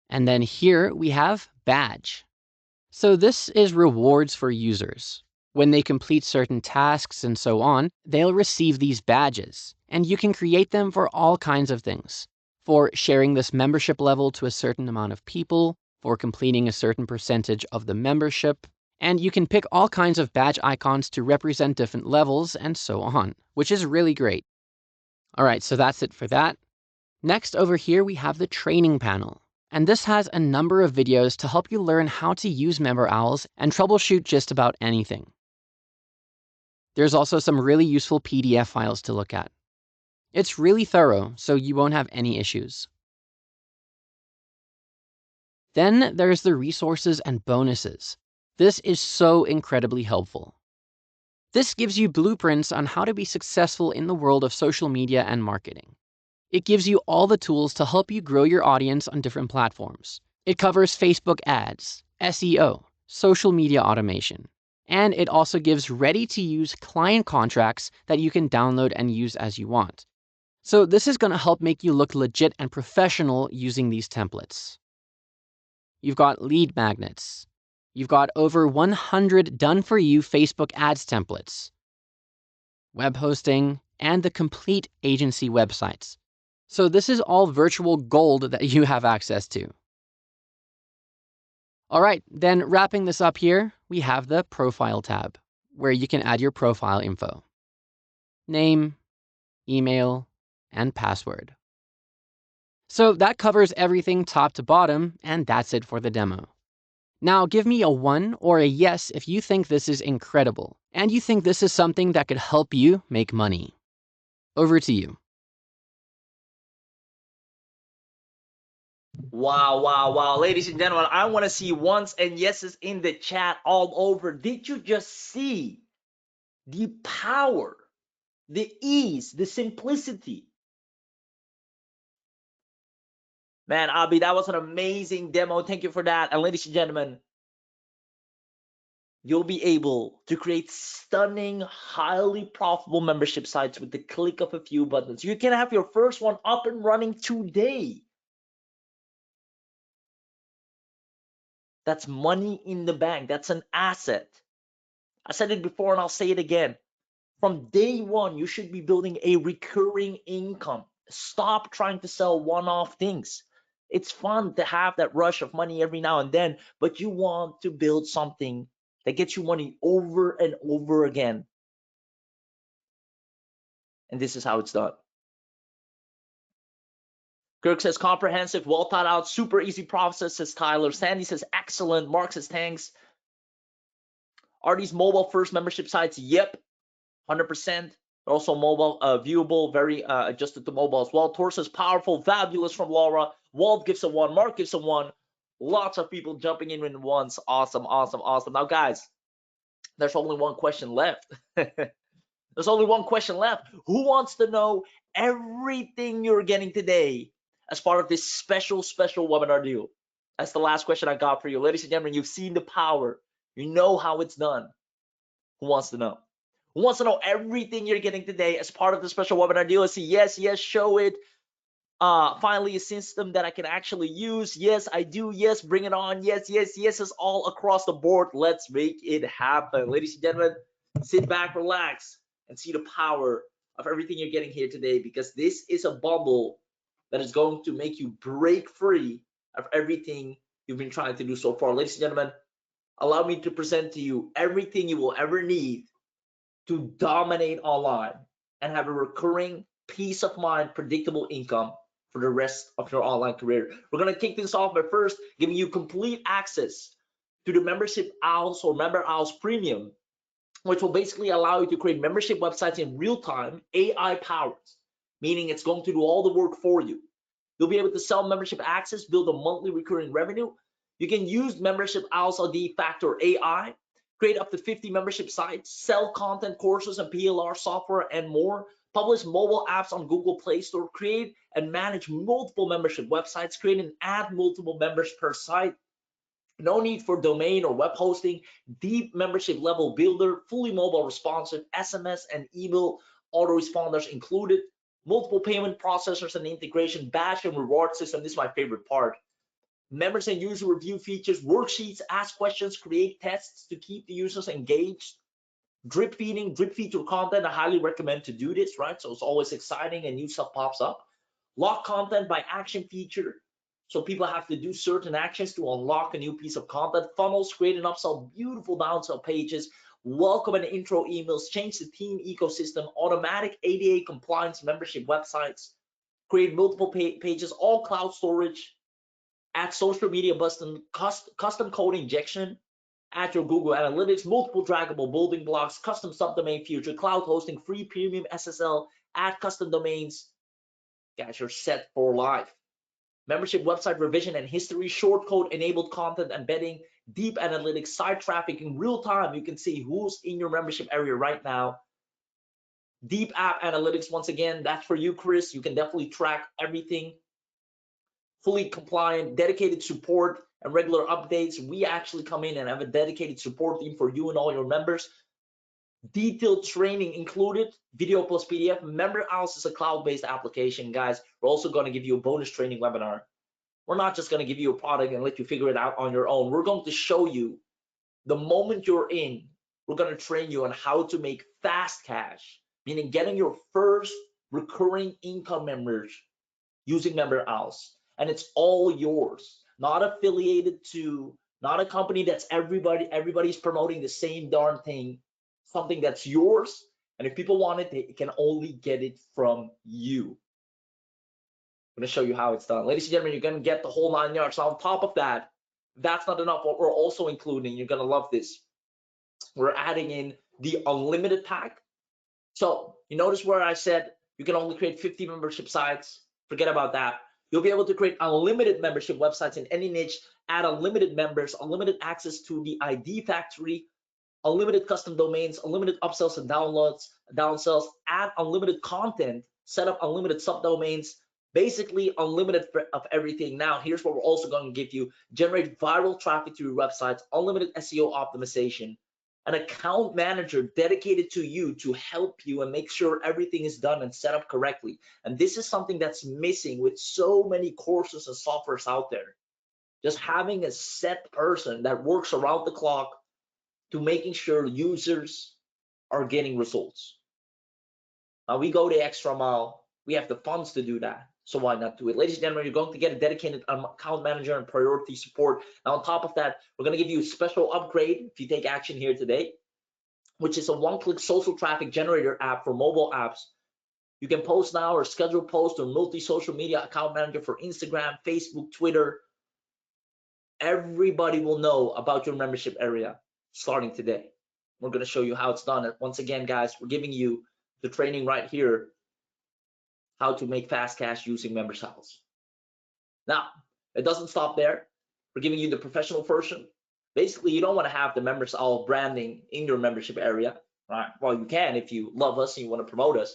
And then here we have Badge. So this is rewards for users. When they complete certain tasks and so on, they'll receive these badges, and you can create them for all kinds of things. For sharing this membership level to a certain amount of people, for completing a certain percentage of the membership, and you can pick all kinds of badge icons to represent different levels and so on, which is really great. All right, so that's it for that. Next, over here, we have the training panel. And this has a number of videos to help you learn how to use MemberOwls and troubleshoot just about anything. There's also some really useful PDF files to look at. It's really thorough, so you won't have any issues. Then there's the resources and bonuses. This is so incredibly helpful. This gives you blueprints on how to be successful in the world of social media and marketing. It gives you all the tools to help you grow your audience on different platforms. It covers Facebook ads, SEO, social media automation, and it also gives ready-to-use client contracts that you can download and use as you want. So this is going to help make you look legit and professional using these templates. You've got lead magnets. You've got over 100 done-for-you Facebook ads templates, web hosting, and the complete agency websites. So this is all virtual gold that you have access to. All right, then wrapping this up here, we have the Profile tab, where you can add your profile info. Name, email, and password. So that covers everything top to bottom, and that's it for the demo. Now give me a 1 or a yes if you think this is incredible, and you think this is something that could help you make money. Over to you. Wow, wow, wow. Ladies and gentlemen, I want to see ones and yeses in the chat all over. Did you just see the power, the ease, the simplicity? Man, Abby, that was an amazing demo. Thank you for that. And ladies and gentlemen, you'll be able to create stunning, highly profitable membership sites with the click of a few buttons. You can have your first one up and running today. That's money in the bank. That's an asset. I said it before and I'll say it again. From day one, you should be building a recurring income. Stop trying to sell one-off things. It's fun to have that rush of money every now and then, but you want to build something that gets you money over and over again. And this is how it's done. Kirk says comprehensive, well thought out, super easy process, says Tyler. Sandy says excellent. Mark says thanks. Are these mobile first membership sites? Yep, 100%. Also mobile, viewable, very adjusted to mobile as well. Tor says powerful, fabulous from Laura. Walt gives a 1. Mark gives a 1. Lots of people jumping in once. Awesome, awesome, awesome. Now, guys, there's only one question left. There's only one question left. Who wants to know everything you're getting today as part of this special webinar deal? That's the last question I got for you. Ladies and gentlemen, you've seen the power. You know how it's done. Who wants to know? Who wants to know everything you're getting today as part of the special webinar deal? Let's see. Yes, yes, show it. Finally, a system that I can actually use. Yes, I do. Yes, bring it on. Yes, yes, yes, it's all across the board. Let's make it happen. Ladies and gentlemen, sit back, relax, and see the power of everything you're getting here today, because this is a bundle that is going to make you break free of everything you've been trying to do so far. Ladies and gentlemen, allow me to present to you everything you will ever need to dominate online and have a recurring peace of mind, predictable income for the rest of your online career. We're going to kick this off by first giving you complete access to the Membership Owls or MemberOwls Premium, which will basically allow you to create membership websites in real time, AI powered. meaning it's going to do all the work for you. You'll be able to sell membership access, build a monthly recurring revenue. You can use MemberOwls ID Factor AI, create up to 50 membership sites, sell content, courses, and PLR software, and more. Publish mobile apps on Google Play Store, create and manage multiple membership websites, create and add multiple members per site. No need for domain or web hosting, deep membership level builder, fully mobile responsive, SMS and email autoresponders included, multiple payment processors and integration, badge and reward system. This is my favorite part. Members and user review features, worksheets, ask questions, create tests to keep the users engaged. Drip feeding, drip feature content. I highly recommend to do this, right? So it's always exciting and new stuff pops up. Lock content by action feature. So people have to do certain actions to unlock a new piece of content. Funnels, create and upsell beautiful downsell pages. Welcome and intro emails. Change the team ecosystem. Automatic ADA compliance membership websites. Create multiple pages, all cloud storage. Add social media button, custom code injection. Add your Google Analytics, multiple draggable building blocks, custom subdomain future, cloud hosting, free premium SSL, add custom domains. Guys, you're set for life. Membership website revision and history, short code enabled content embedding, deep analytics, site traffic in real time. You can see who's in your membership area right now. Deep app analytics, once again, that's for you, Chris. You can definitely track everything. Fully compliant, dedicated support and regular updates. We actually come in and have a dedicated support team for you and all your members. Detailed training included, video plus PDF. MemberOwls is a cloud-based application, guys. We're also going to give you a bonus training webinar. We're not just going to give you a product and let you figure it out on your own. We're going to show you the moment you're in. We're going to train you on how to make fast cash, meaning getting your first recurring income members using MemberOwls. And it's all yours, not affiliated to, not a company that's everybody's promoting the same darn thing, something that's yours. And if people want it, they can only get it from you. I'm going to show you how it's done. Ladies and gentlemen, you're going to get the whole 9 yards. So on top of that, that's not enough. What we're also including, you're going to love this. We're adding in the unlimited pack. So you notice where I said you can only create 50 membership sites. Forget about that. You'll be able to create unlimited membership websites in any niche, add unlimited members, unlimited access to the ID factory, unlimited custom domains, unlimited upsells and downsells, add unlimited content, set up unlimited subdomains, basically unlimited of everything. Now, here's what we're also going to give you: generate viral traffic to your websites, unlimited SEO optimization, an account manager dedicated to you to help you and make sure everything is done and set up correctly. And this is something that's missing with so many courses and softwares out there. Just having a set person that works around the clock to making sure users are getting results. Now we go the extra mile. We have the funds to do that. So why not do it? Ladies and gentlemen, you're going to get a dedicated account manager and priority support. Now on top of that, we're going to give you a special upgrade if you take action here today, which is a one-click social traffic generator app for mobile apps. You can post now or schedule post or multi-social media account manager for Instagram, Facebook, Twitter. Everybody will know about your membership area starting today. We're going to show you how it's done. And once again, guys, we're giving you the training right here, how to make fast cash using MemberOwls. Now, it doesn't stop there. We're giving you the professional version. Basically, you don't want to have the MemberOwls branding in your membership area, right? Well, you can if you love us and you want to promote us,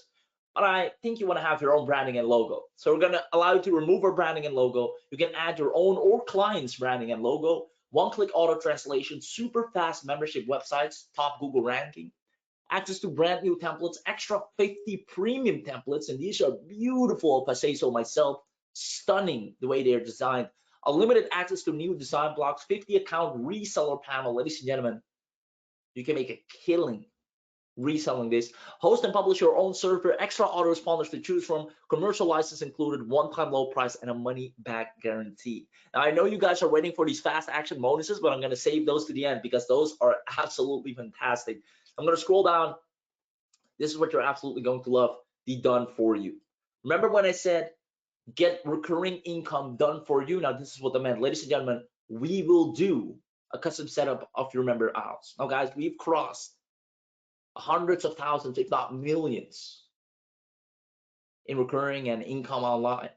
but I think you want to have your own branding and logo. So we're going to allow you to remove our branding and logo. You can add your own or client's branding and logo. One-click auto translation, super fast membership websites, top Google ranking, access to brand new templates, extra 50 premium templates, and these are beautiful, if I say so myself, stunning the way they're designed. Unlimited access to new design blocks, 50 account reseller panel. Ladies and gentlemen, you can make a killing reselling this. Host and publish your own server, extra autoresponders to choose from, commercial license included, one-time low price, and a money-back guarantee. Now, I know you guys are waiting for these fast action bonuses, but I'm going to save those to the end because those are absolutely fantastic. I'm going to scroll down. This is what you're absolutely going to love. Be done for you. Remember when I said get recurring income done for you? Now, this is what I meant. Ladies and gentlemen, we will do a custom setup of your MemberOwls. Now, guys, we've crossed hundreds of thousands, if not millions, in recurring and income online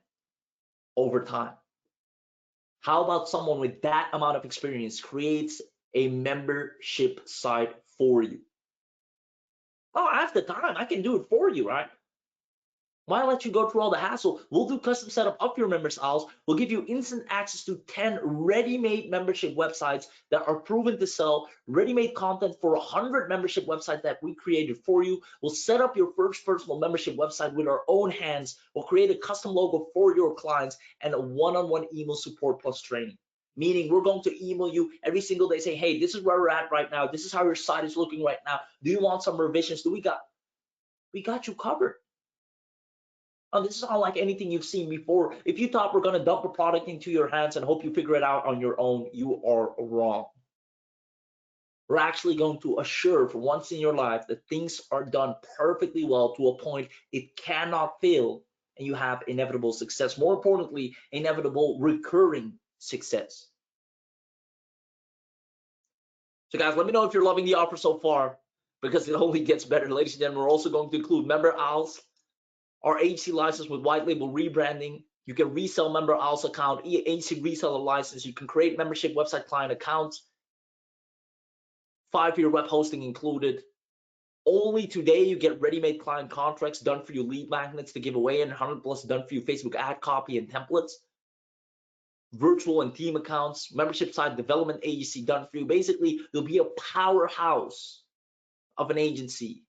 over time. How about someone with that amount of experience creates a membership site for you? Oh, I have the time. I can do it for you, right? Why let you go through all the hassle? We'll do custom setup of your MemberOwls. We'll give you instant access to 10 ready-made membership websites that are proven to sell, ready-made content for 100 membership websites that we created for you. We'll set up your first personal membership website with our own hands. We'll create a custom logo for your clients and a one-on-one email support plus training. Meaning we're going to email you every single day saying, hey, this is where we're at right now. This is how your site is looking right now. Do you want some revisions? We got you covered. Oh, this is unlike anything you've seen before. If you thought we're going to dump a product into your hands and hope you figure it out on your own, you are wrong. We're actually going to assure for once in your life that things are done perfectly well to a point it cannot fail, and you have inevitable success. More importantly, inevitable recurring success. So guys, let me know if you're loving the offer so far, because it only gets better. Ladies and gentlemen, we're also going to include MemberOwls, our agency license with white label rebranding. You can resell MemberOwls account, agency reseller license. You can create membership website client accounts, 5-year web hosting included. Only today you get ready-made client contracts done for you, lead magnets to give away, and 100 plus done for you Facebook ad copy and templates, virtual and team accounts, membership site development agency done for you. Basically, you'll be a powerhouse of an agency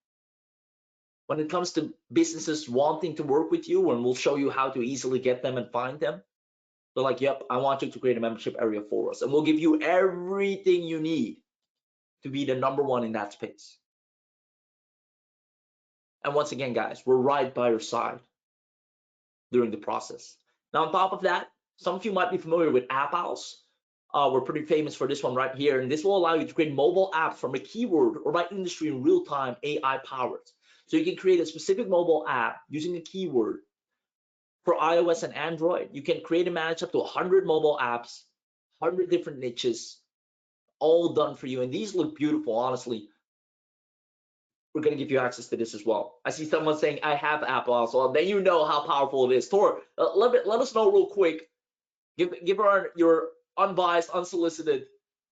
when it comes to businesses wanting to work with you, and we'll show you how to easily get them and find them. They're like, yep, I want you to create a membership area for us. And we'll give you everything you need to be the #1 in that space. And once again, guys, we're right by your side during the process. Now, on top of that, some of you might be familiar with MemberOwls. We're pretty famous for this one right here. And this will allow you to create mobile apps from a keyword or by industry in real time, AI powered. So you can create a specific mobile app using a keyword for iOS and Android. You can create and manage up to 100 mobile apps, 100 different niches, all done for you. And these look beautiful, honestly. We're going to give you access to this as well. I see someone saying, I have Apple, so then you know how powerful it is. Tor, let us know real quick. Give your unbiased, unsolicited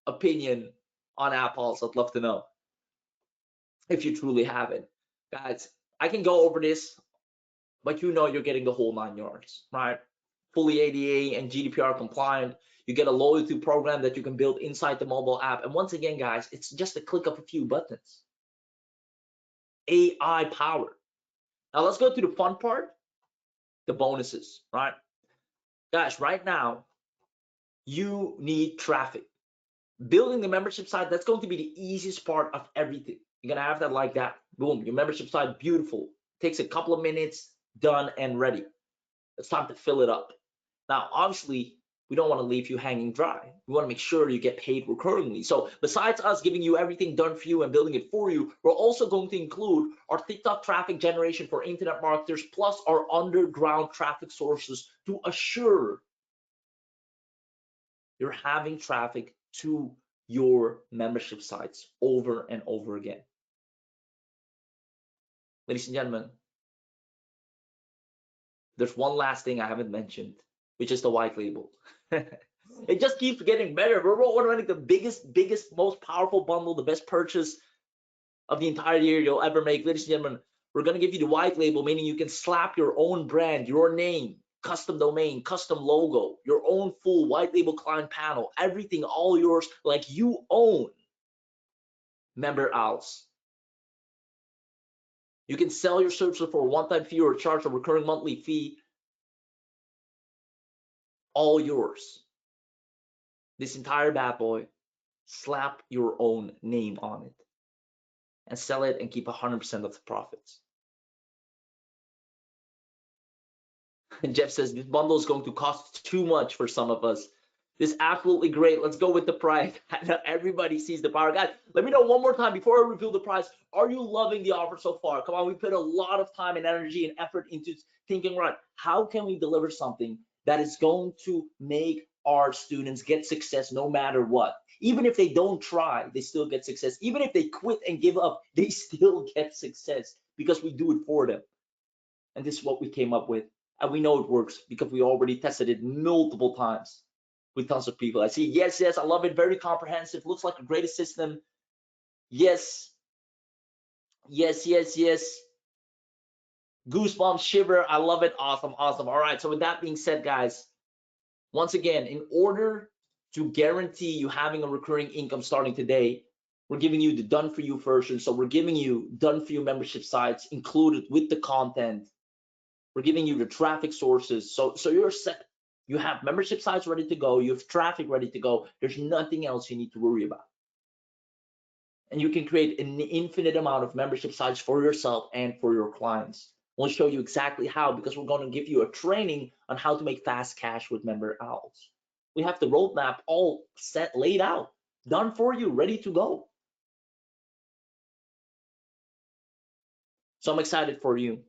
opinion on Apples. I'd love to know if you truly have it. Guys, I can go over this, but you know you're getting the whole 9 yards, right? Fully ADA and GDPR compliant. You get a loyalty program that you can build inside the mobile app. And once again, guys, it's just a click of a few buttons. AI powered. Now let's go to the fun part, the bonuses, right? Guys, right now, you need traffic. Building the membership site, that's going to be the easiest part of everything. You're gonna have that like that. Boom, your membership site, beautiful. Takes a couple of minutes, done and ready. It's time to fill it up. Now, obviously, we don't want to leave you hanging dry. We want to make sure you get paid recurringly. So besides us giving you everything done for you and building it for you, we're also going to include our TikTok traffic generation for internet marketers, plus our underground traffic sources to assure you're having traffic to your membership sites over and over again. Ladies and gentlemen, there's one last thing I haven't mentioned, which is the white label. It just keeps getting better. We're running the biggest, most powerful bundle, the best purchase of the entire year you'll ever make. Ladies and gentlemen, we're going to give you the white label, meaning you can slap your own brand, your name, custom domain, custom logo, your own full white label client panel, everything all yours, like you own MemberOwls. You can sell your services for a one-time fee or charge a recurring monthly fee, all yours. This entire bad boy, slap your own name on it and sell it and keep 100% of the profits. And Jeff says this bundle is going to cost too much for some of us. This is absolutely great. Let's go with the price. Everybody sees the power. Guys, let me know one more time before I reveal the price. Are you loving the offer so far? Come on, we put a lot of time and energy and effort into thinking, right, how can we deliver something that is going to make our students get success no matter what? Even if they don't try, they still get success. Even if they quit and give up, they still get success because we do it for them. And this is what we came up with. And we know it works because we already tested it multiple times with tons of people. I see, yes, I love it. Very comprehensive. Looks like a great system. Yes. Goosebumps, shiver. I love it. Awesome. All right. So with that being said, guys, once again, in order to guarantee you having a recurring income starting today, we're giving you the done for you version. So we're giving you done for you membership sites included with the content. We're giving you the traffic sources. So you're set. You have membership sites ready to go. You have traffic ready to go. There's nothing else you need to worry about. And you can create an infinite amount of membership sites for yourself and for your clients. We'll show you exactly how, because we're going to give you a training on how to make fast cash with MemberOwls. We have the roadmap all set, laid out, done for you, ready to go. So I'm excited for you.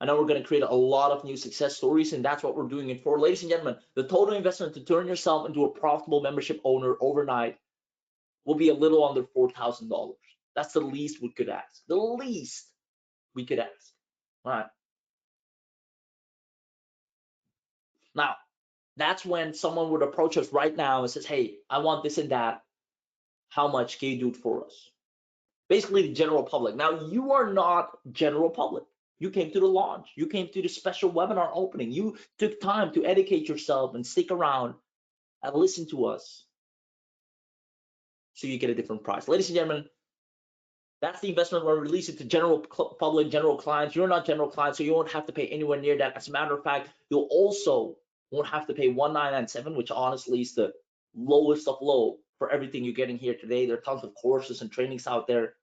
I know we're going to create a lot of new success stories, and that's what we're doing it for. Ladies and gentlemen, the total investment to turn yourself into a profitable membership owner overnight will be a little under $4,000. That's the least we could ask. The least we could ask. All right. Now, that's when someone would approach us right now and says, hey, I want this and that. How much can you do it for us? Basically, the general public. Now, you are not general public. You came to the launch. You came to the special webinar opening. You took time to educate yourself and stick around and listen to us so you get a different price. Ladies and gentlemen, that's the investment we're releasing to general public, general clients. You're not general clients, so you won't have to pay anywhere near that. As a matter of fact, you'll also won't have to pay $1,997, which honestly is the lowest of low for everything you're getting here today. There are tons of courses and trainings out there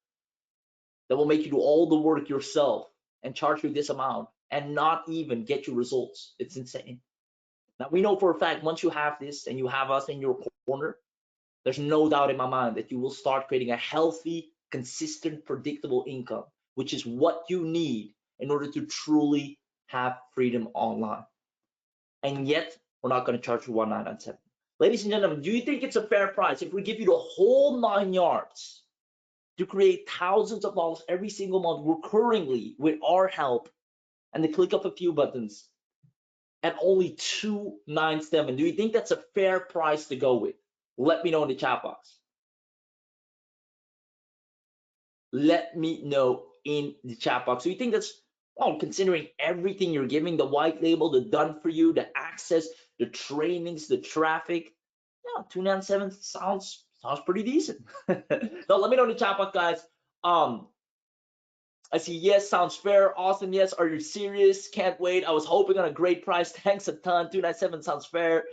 that will make you do all the work yourself and charge you this amount and not even get you results. It's insane. Now, we know for a fact, once you have this and you have us in your corner, there's no doubt in my mind that you will start creating a healthy, consistent, predictable income, which is what you need in order to truly have freedom online. And yet, we're not going to charge you $1,997. Ladies and gentlemen, do you think it's a fair price if we give you the whole 9 yards to create thousands of dollars every single month recurringly with our help and the click of a few buttons at only $297? Do you think that's a fair price to go with? Let me know in the chat box. Let me know in the chat box. So you think that's, well, considering everything you're giving, the white label, the done for you, the access, the trainings, the traffic, yeah, 297 sounds pretty decent. Now let me know in the chat box, guys. I see yes, sounds fair, awesome, yes, are you serious? Can't wait. I was hoping on a great price. Thanks a ton. 297 sounds fair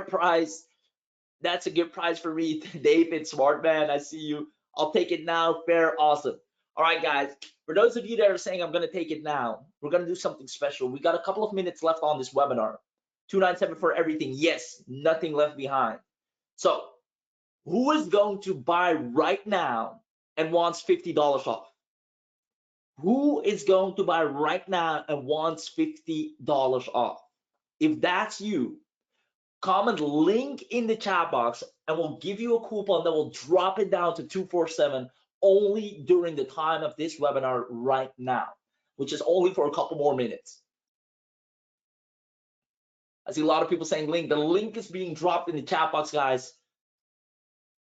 price. That's a good price for me. David, smart man, I see you. I'll take it now. Fair, awesome. All right, guys. For those of you that are saying I'm gonna take it now, we're gonna do something special. We got a couple of minutes left on this webinar. 297 for everything. Yes, nothing left behind. So, who is going to buy right now and wants $50 off? Who is going to buy right now and wants $50 off? If that's you, comment link in the chat box and we'll give you a coupon that will drop it down to 247 only during the time of this webinar right now, which is only for a couple more minutes. I see a lot of people saying link. The link is being dropped in the chat box, guys.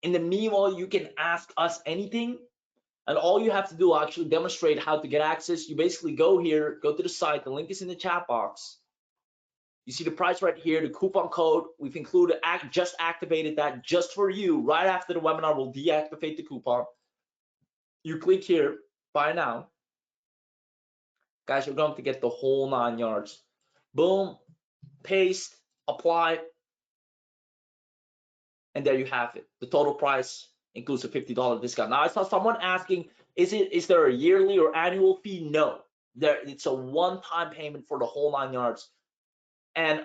In the meanwhile, you can ask us anything, and all you have to do will actually demonstrate how to get access. You basically go here, go to the site, the link is in the chat box. You see the price right here, the coupon code. We've included, just activated that just for you. Right after the webinar, we'll deactivate the coupon. You click here, buy now. Guys, you're going to get the whole 9 yards. Boom, paste, apply, and there you have it. The total price includes a $50 discount. Now, I saw someone asking, is there a yearly or annual fee? No, it's a one-time payment for the whole 9 yards. And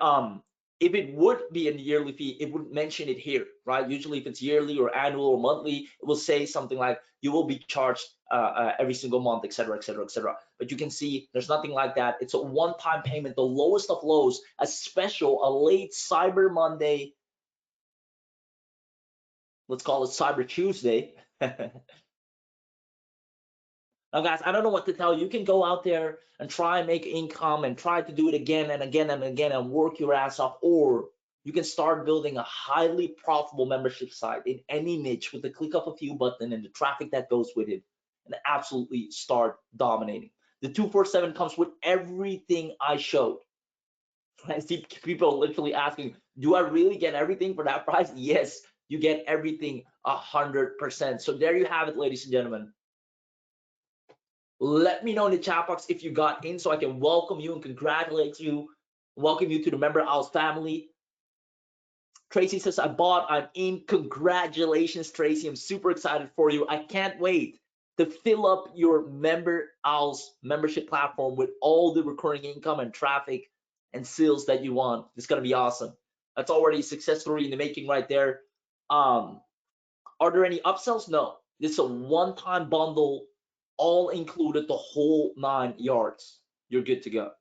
if it would be a yearly fee, it would mention it here, right? Usually if it's yearly or annual or monthly, it will say something like you will be charged every single month, et cetera, et cetera, et cetera. But you can see there's nothing like that. It's a one-time payment, the lowest of lows, a special, a late Cyber Monday. Let's call it Cyber Tuesday. Now, guys, I don't know what to tell you. You can go out there and try and make income and try to do it again and again and again and work your ass off, or you can start building a highly profitable membership site in any niche with the click of a few button and the traffic that goes with it, and absolutely start dominating. The 247 comes with everything I showed. I see people literally asking, do I really get everything for that price? Yes, you get everything 100%. So there you have it, ladies and gentlemen. Let me know in the chat box if you got in so I can welcome you and congratulate you, welcome you to the MemberOwls family. Tracy says, I bought, I'm in. Congratulations, Tracy. I'm super excited for you. I can't wait to fill up your MemberOwls membership platform with all the recurring income and traffic and sales that you want. It's going to be awesome. That's already a success story in the making right there. Are there any upsells? No. This is a one-time bundle, all included, the whole 9 yards. You're good to go.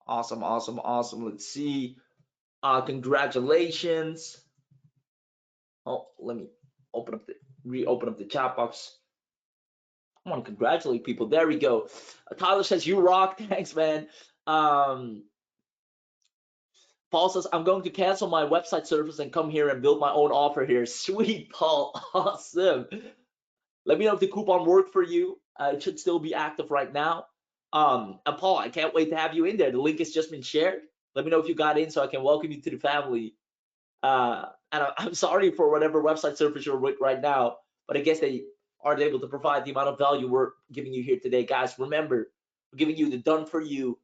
Awesome, awesome, awesome. Let's see. Congratulations. Oh, let me reopen up the chat box. I want to congratulate people. There we go. Tyler says, you rock. Thanks, man. Paul says, I'm going to cancel my website service and come here and build my own offer here. Sweet, Paul. Awesome. Let me know if the coupon worked for you. It should still be active right now. And Paul, I can't wait to have you in there. The link has just been shared. Let me know if you got in so I can welcome you to the family. And I'm sorry for whatever website service you're with right now, but I guess they aren't able to provide the amount of value we're giving you here today. Guys, remember, we're giving you the done for you,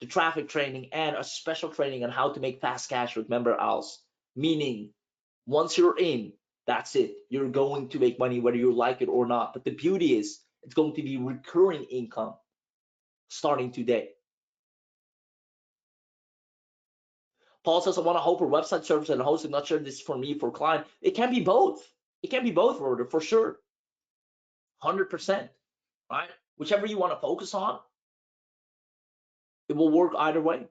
the traffic training, and a special training on how to make fast cash with MemberOwls. Meaning, once you're in, that's it. You're going to make money whether you like it or not. But the beauty is, it's going to be recurring income starting today. Paul says, I want to host a website service and hosting. Not sure this is for me, for client. It can be both. It can be both, Roder, for sure. 100%, right? Whichever you want to focus on, it will work either way.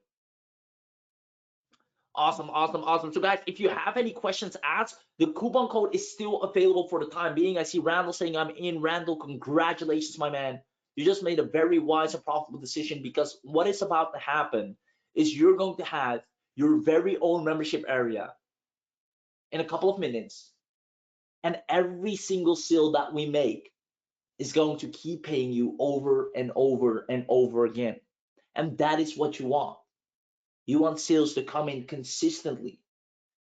Awesome, awesome, awesome. So guys, if you have any questions asked, the coupon code is still available for the time being. I see Randall saying I'm in. Randall, congratulations, my man. You just made a very wise and profitable decision, because what is about to happen is you're going to have your very own membership area in a couple of minutes, and every single sale that we make is going to keep paying you over and over and over again. And that is what you want. You want sales to come in consistently.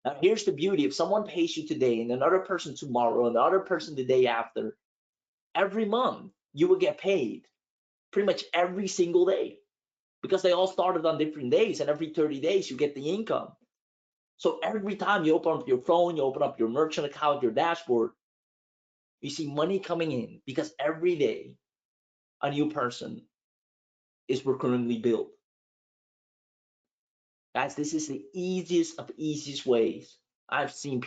Now, here's the beauty. If someone pays you today and another person tomorrow, another person the day after, every month you will get paid pretty much every single day, because they all started on different days, and every 30 days you get the income. So every time you open up your phone, you open up your merchant account, your dashboard, you see money coming in, because every day a new person is recurringly billed. Guys, this is the easiest of easiest ways. I've seen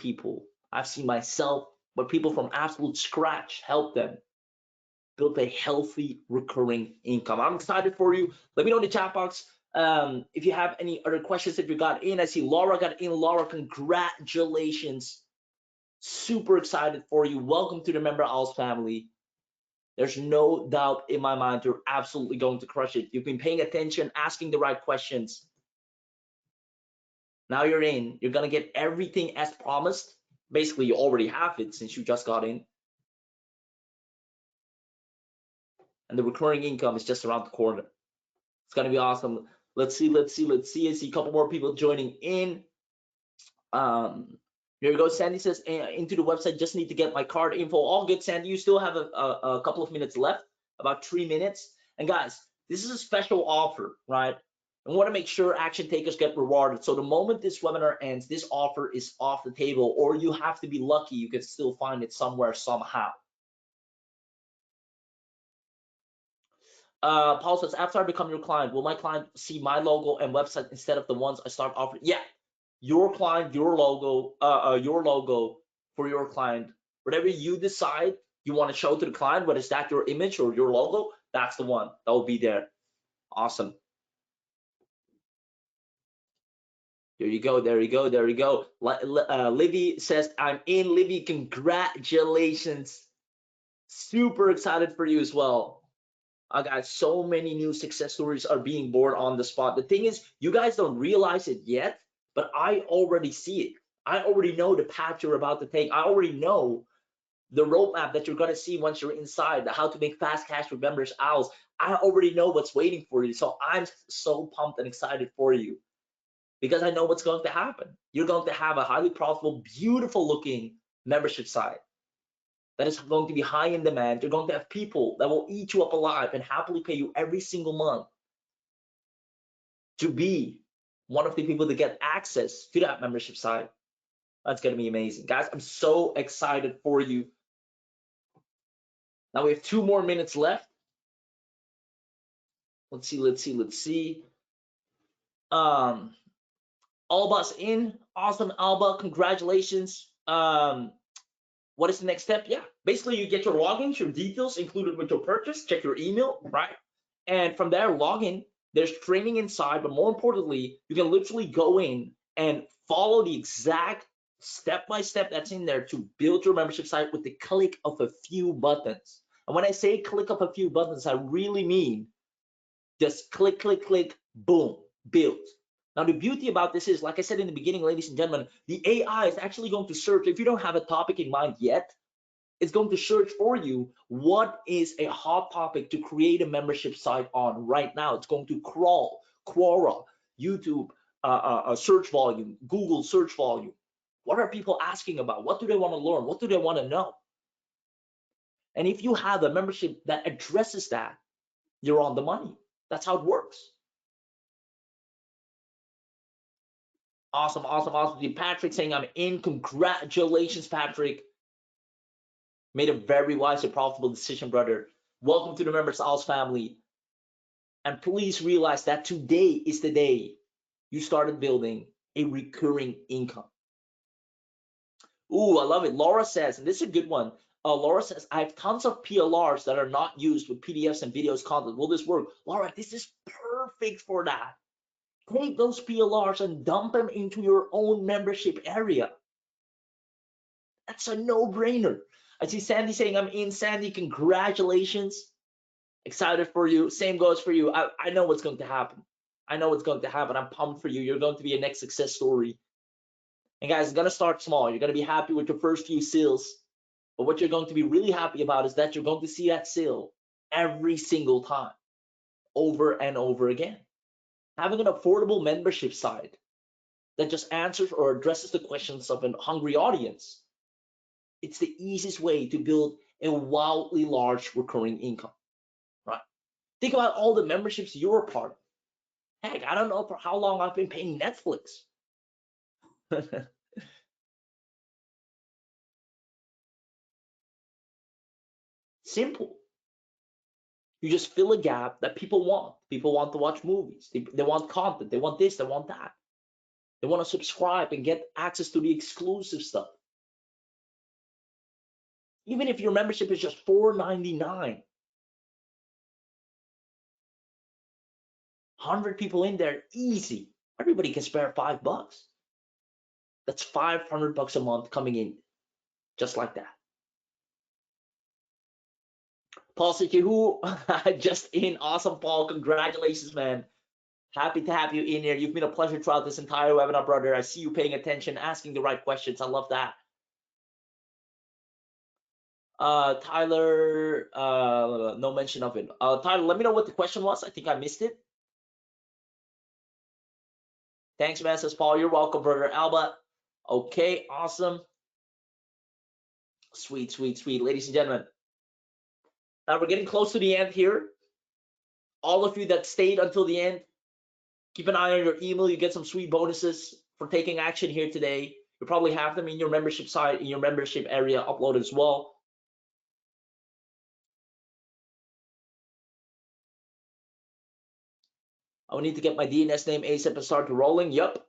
myself, but people from absolute scratch, help them build a healthy recurring income. I'm excited for you. Let me know in the chat box if you have any other questions. If you got in, I see Laura got in. Laura, congratulations. Super excited for you. Welcome to the MemberOwls family. There's no doubt in my mind you're absolutely going to crush it. You've been paying attention, asking the right questions. Now you're in. You're going to get everything as promised. Basically, you already have it since you just got in. And the recurring income is just around the corner. It's going to be awesome. Let's see. I see a couple more people joining in. Here we go. Sandy says, into the website, just need to get my card info. All good, Sandy. You still have a couple of minutes left, about 3 minutes. And guys, this is a special offer, right? I want to make sure action takers get rewarded. So the moment this webinar ends, this offer is off the table, or you have to be lucky. You can still find it somewhere, somehow. Paul says, after I become your client, will my client see my logo and website instead of the ones I start offering? Yeah, your client, your logo for your client. Whatever you decide you want to show to the client, whether it's that your image or your logo, that's the one that will be there. Awesome. There you go, there you go, there you go. Livy says, I'm in. Livy, congratulations. Super excited for you as well. I got so many new success stories are being born on the spot. The thing is, you guys don't realize it yet, but I already see it. I already know the path you're about to take. I already know the roadmap that you're going to see once you're inside, how to make fast cash with MemberOwls. I already know what's waiting for you. So I'm so pumped and excited for you because I know what's going to happen. You're going to have a highly profitable, beautiful looking membership site that is going to be high in demand. You're going to have people that will eat you up alive and happily pay you every single month to be one of the people to get access to that membership site. That's going to be amazing. Guys, I'm so excited for you. Now we have 2 more minutes left. Let's see. Alba's in. Awesome, Alba. Congratulations. What is the next step? Yeah, basically you get your logins, your details included with your purchase, check your email, right? And from there, login, there's training inside, but more importantly, you can literally go in and follow the exact step-by-step that's in there to build your membership site with the click of a few buttons. And when I say click of a few buttons, I really mean just click, click, click, boom, build. Now, the beauty about this is, like I said in the beginning, ladies and gentlemen, the AI is actually going to search. If you don't have a topic in mind yet, it's going to search for you what is a hot topic to create a membership site on right now. It's going to crawl, Quora, YouTube search volume, Google search volume. What are people asking about? What do they want to learn? What do they want to know? And if you have a membership that addresses that, you're on the money. That's how it works. Awesome. Patrick saying I'm in. Congratulations, Patrick. Made a very wise and profitable decision, brother. Welcome to the MemberOwls family. And please realize that today is the day you started building a recurring income. Ooh, I love it. Laura says, and this is a good one. Laura says, I have tons of PLRs that are not used with PDFs and videos content. Will this work? Laura, this is perfect for that. Take those PLRs and dump them into your own membership area. That's a no-brainer. I see Sandy saying I'm in. Sandy, congratulations. Excited for you. Same goes for you. I know what's going to happen. I know what's going to happen. I'm pumped for you. You're going to be a next success story. And guys, it's going to start small. You're going to be happy with your first few sales. But what you're going to be really happy about is that you're going to see that sale every single time, over and over again. Having an affordable membership site that just answers or addresses the questions of a hungry audience, it's the easiest way to build a wildly large recurring income, right? Think about all the memberships you're a part of. Heck, I don't know for how long I've been paying Netflix. Simple. You just fill a gap that people want. People want to watch movies. They want content. They want this. They want that. They want to subscribe and get access to the exclusive stuff. Even if your membership is just $4.99, 100 people in there, easy. Everybody can spare $5. That's $500 a month coming in, just like that. Paul Sikihu, just in. Awesome, Paul. Congratulations, man. Happy to have you in here. You've been a pleasure throughout this entire webinar, brother. I see you paying attention, asking the right questions. I love that. Tyler, no mention of it. Tyler, let me know what the question was. I think I missed it. Thanks, man, says Paul. You're welcome, brother. Alba. Okay, awesome. Sweet. Ladies and gentlemen, now we're getting close to the end here. All of you that stayed until the end, keep an eye on your email. You get some sweet bonuses for taking action here today. You probably have them in your membership site, in your membership area uploaded as well. I will need to get my DNS name ASAP and start rolling. Yep.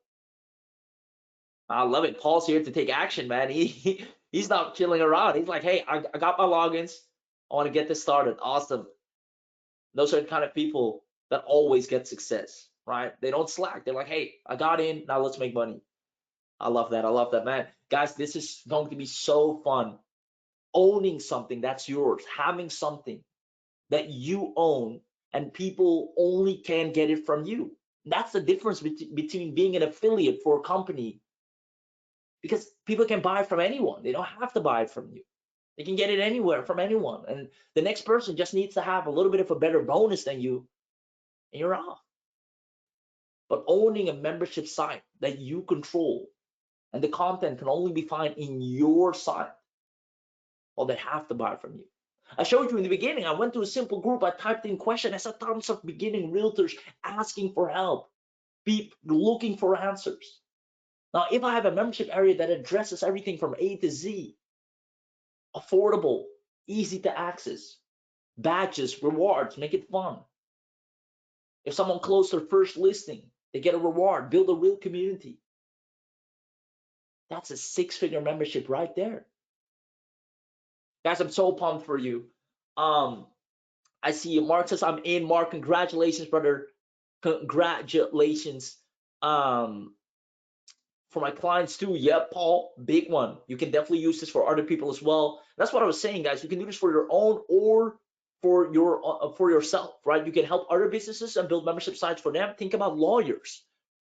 I love it. Paul's here to take action, man. He's not chilling around. He's like, hey, I got my logins. I want to get this started. Awesome. Those are the kind of people that always get success. right? They don't slack. They're like, hey, I got in, now let's make money. I love that. I love that, man. Guys, this is going to be so fun. Owning something that's yours, having something that you own, and people only can get it from you. That's the difference between being an affiliate for a company, because people can buy from anyone. They don't have to buy it from you. They can get it anywhere from anyone. And the next person just needs to have a little bit of a better bonus than you, and you're off. But owning a membership site that you control, and the content can only be found in your site, well, they have to buy from you. I showed you in the beginning, I went to a simple group, I typed in question, I saw tons of beginning realtors asking for help, people looking for answers. Now, if I have a membership area that addresses everything from A to Z, affordable, easy to access, badges, rewards, make it fun. If someone closed their first listing, they get a reward, build a real community. That's a six-figure membership right there. Guys, I'm so pumped for you. I see Mark says I'm in. Mark, congratulations, brother. Congratulations. For my clients too. Yep, Paul, big one. You can definitely use this for other people as well. That's what I was saying, guys. You can do this for your own or for yourself, right? You can help other businesses and build membership sites for them. Think about lawyers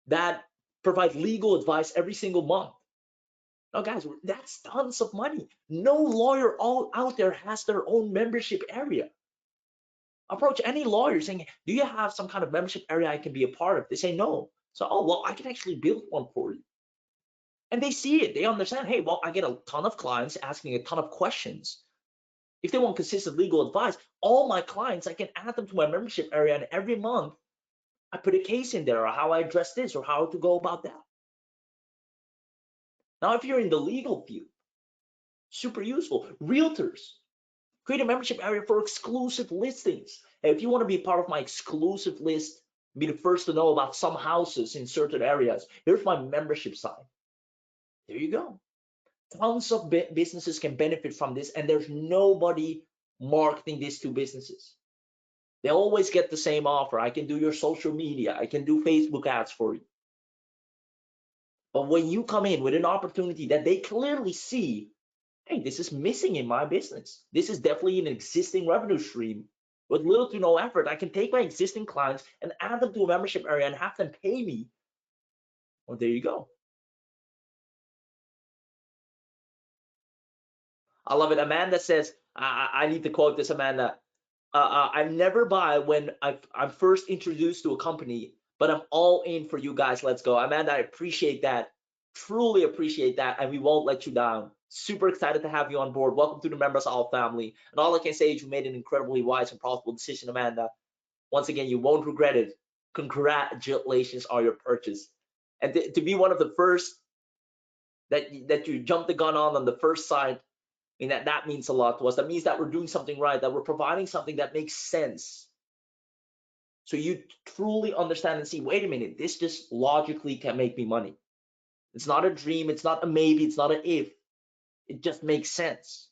that provide legal advice every single month. Now, guys, that's tons of money. No lawyer out there has their own membership area. Approach any lawyer saying, do you have some kind of membership area I can be a part of? They say no. So, oh, well, I can actually build one for you. And they see it. They understand, hey, well, I get a ton of clients asking a ton of questions. If they want consistent legal advice, all my clients, I can add them to my membership area, and every month I put a case in there, or how I address this, or how to go about that. Now, if you're in the legal field, super useful. Realtors, create a membership area for exclusive listings. If you want to be a part of my exclusive list, be the first to know about some houses in certain areas, here's my membership site. There you go. Tons of businesses can benefit from this, and there's nobody marketing this to businesses. They always get the same offer. I can do your social media. I can do Facebook ads for you. But when you come in with an opportunity that they clearly see, hey, this is missing in my business. This is definitely an existing revenue stream with little to no effort. I can take my existing clients and add them to a membership area and have them pay me. Well, there you go. I love it. Amanda says, I need to quote this, Amanda. I never buy when I'm first introduced to a company, but I'm all in for you guys. Let's go. Amanda, I appreciate that. Truly appreciate that. And we won't let you down. Super excited to have you on board. Welcome to the MemberOwls family. And all I can say is you made an incredibly wise and profitable decision, Amanda. Once again, you won't regret it. Congratulations on your purchase. And to be one of the first that you jumped the gun on the first side, I mean, that means a lot to us. That means that we're doing something right, that we're providing something that makes sense. So you truly understand and see, wait a minute, this just logically can make me money. It's not a dream, it's not a maybe, it's not an if. It just makes sense.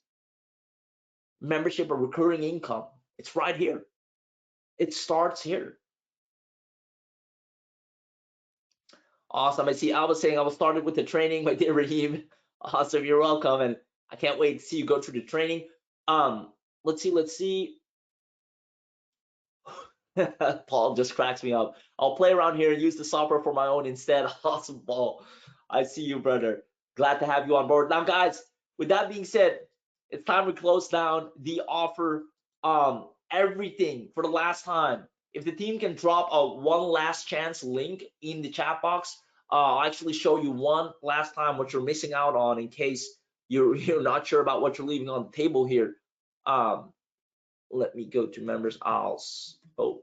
Membership or recurring income, it's right here. It starts here. Awesome. I see Alba saying I was started with the training, my dear Raheem. Awesome, you're welcome. And I can't wait to see you go through the training. Let's see. Paul just cracks me up. I'll play around here and use the software for my own instead. Awesome, Paul. I see you, brother. Glad to have you on board. Now, guys, with that being said, it's time to close down the offer. Everything for the last time. If the team can drop a one last chance link in the chat box, I'll actually show you one last time what you're missing out on in case you're not sure about what you're leaving on the table here. Let me go to MemberOwls. Oh,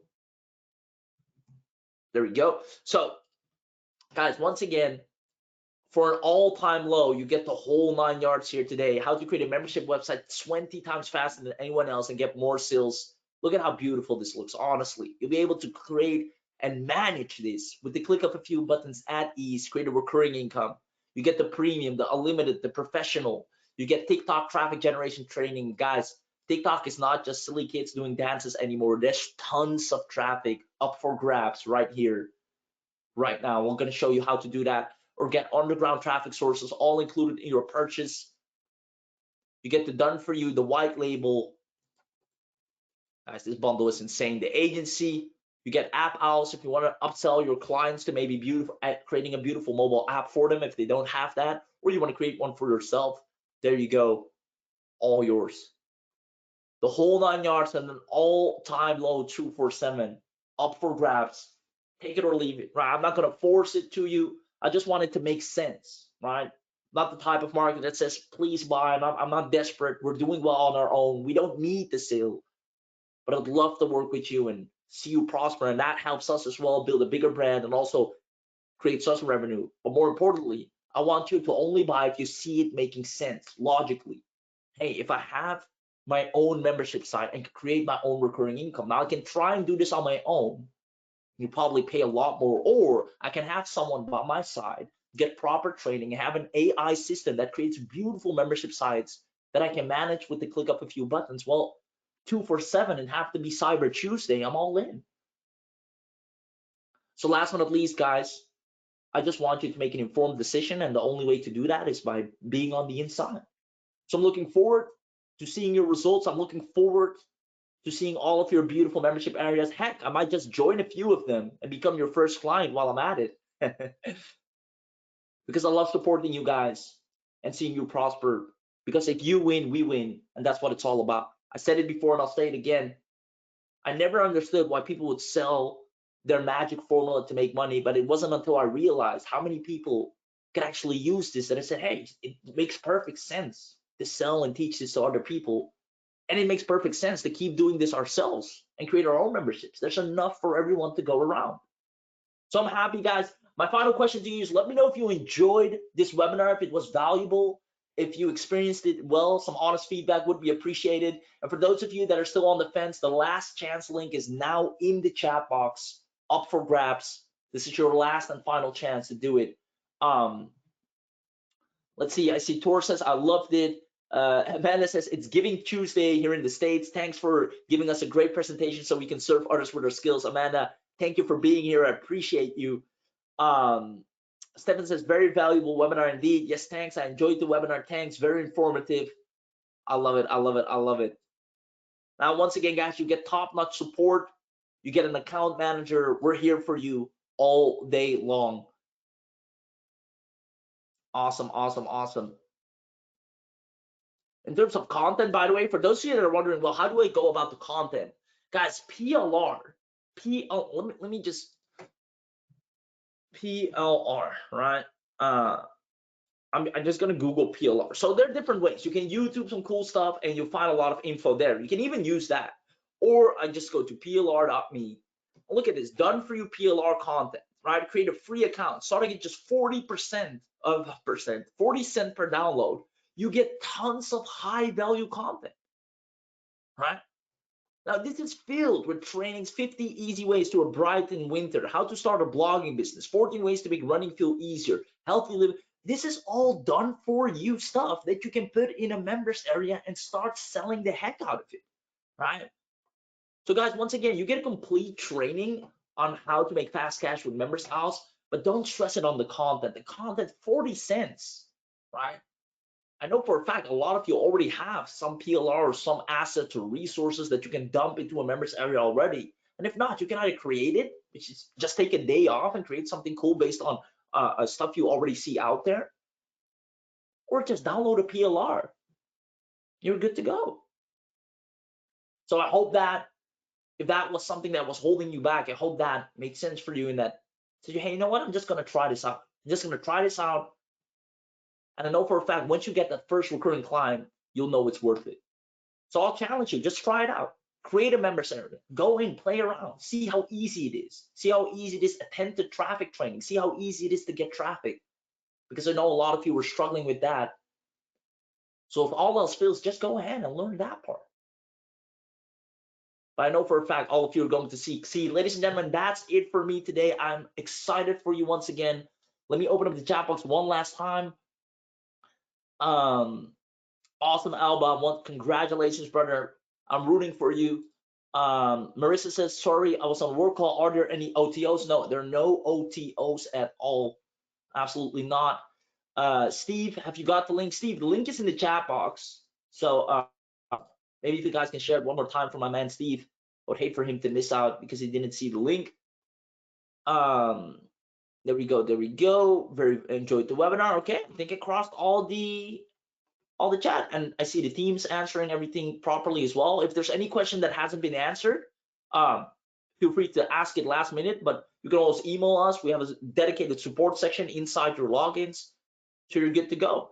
there we go. So, guys, once again, for an all-time low, you get the whole 9 yards here today. How to create a membership website 20 times faster than anyone else and get more sales. Look at how beautiful this looks, honestly. You'll be able to create and manage this with the click of a few buttons at ease, create a recurring income. You get the premium, the unlimited, the professional. You get TikTok traffic generation training. Guys, TikTok is not just silly kids doing dances anymore. There's tons of traffic up for grabs right here. right now. We're going to show you how to do that, or get underground traffic sources all included in your purchase. You get the done for you, the white label. Guys, this bundle is insane. The agency, you get MemberOwls if you want to upsell your clients to maybe beautiful at creating a beautiful mobile app for them if they don't have that, or you want to create one for yourself. There you go, all yours. The whole 9 yards, and an all-time low 247 up for grabs. Take it or leave it, right? I'm not gonna force it to you. I just want it to make sense, right? Not the type of market that says please buy. I'm not desperate. We're doing well on our own. We don't need the sale, but I'd love to work with you and see you prosper, and that helps us as well build a bigger brand and also creates us revenue. But more importantly, I want you to only buy if you see it making sense logically. Hey, if I have my own membership site and create my own recurring income, now I can try and do this on my own. You probably pay a lot more, or I can have someone by my side, get proper training, and have an AI system that creates beautiful membership sites that I can manage with the click of a few buttons. Well, 247 and have to be Cyber Tuesday, I'm all in. So last but not least, guys, I just want you to make an informed decision, and the only way to do that is by being on the inside. So I'm looking forward to seeing your results. I'm looking forward to seeing all of your beautiful membership areas. Heck, I might just join a few of them and become your first client while I'm at it. Because I love supporting you guys and seeing you prosper. Because if you win, we win. And that's what it's all about. I said it before and I'll say it again. I never understood why people would sell their magic formula to make money, but it wasn't until I realized how many people could actually use this that I said, hey, it makes perfect sense to sell and teach this to other people. And it makes perfect sense to keep doing this ourselves and create our own memberships. There's enough for everyone to go around. So I'm happy, guys. My final question to you is, let me know if you enjoyed this webinar, if it was valuable, if you experienced it well. Some honest feedback would be appreciated. And for those of you that are still on the fence, the last chance link is now in the chat box, up for grabs. This is your last and final chance to do it. Let's see, I see Tor says, I loved it. Amanda says, it's Giving Tuesday here in the States. Thanks for giving us a great presentation so we can serve others with our skills. Amanda, thank you for being here. I appreciate you. Stephen says, very valuable webinar indeed. Yes, thanks. I enjoyed the webinar. Thanks. Very informative. I love it. I love it. I love it. Now, once again, guys, you get top-notch support. You get an account manager. We're here for you all day long. Awesome, awesome, awesome. In terms of content, by the way, for those of you that are wondering, well, how do I go about the content? Guys, PLR, let me just, PLR, right? I'm just gonna Google PLR. So there are different ways. You can YouTube some cool stuff and you'll find a lot of info there. You can even use that. Or I just go to plr.me. Look at this, done for you PLR content, right? Create a free account, starting at just 40 cents per download. You get tons of high value content, right? Now, this is filled with trainings, 50 easy ways to a bright in winter, how to start a blogging business, 14 ways to make running feel easier, healthy living. This is all done for you stuff that you can put in a members area and start selling the heck out of it, right? So guys, once again, you get a complete training on how to make fast cash with MemberOwls, but don't stress it on the content. The content, 40 cents, right? I know for a fact a lot of you already have some PLR or some assets or resources that you can dump into a members area already. And if not, you can either create it, which is just take a day off and create something cool based on stuff you already see out there, or just download a PLR. You're good to go. So I hope that if that was something that was holding you back, I hope that made sense for you in that, so hey, you know what, I'm just gonna try this out. I'm just gonna try this out. And I know for a fact, once you get that first recurring client, you'll know it's worth it. So I'll challenge you, just try it out. Create a members area, go in, play around, see how easy it is. See how easy it is to attend to traffic training. See how easy it is to get traffic. Because I know a lot of you were struggling with that. So if all else fails, just go ahead and learn that part. But I know for a fact, all of you are going to succeed. Ladies and gentlemen, that's it for me today. I'm excited for you once again. Let me open up the chat box one last time. Awesome, Alba. Congratulations, brother. I'm rooting for you. Marissa says, sorry, I was on work call. Are there any OTOs? No, there are no OTOs at all. Absolutely not. Steve, have you got the link? Steve, the link is in the chat box. So maybe if you guys can share it one more time for my man Steve. I would hate for him to miss out because he didn't see the link. There we go. There we go. Very enjoyed the webinar. Okay, I think I crossed all the chat, and I see the teams answering everything properly as well. If there's any question that hasn't been answered, feel free to ask it last minute, but you can always email us. We have a dedicated support section inside your logins, so you're good to go.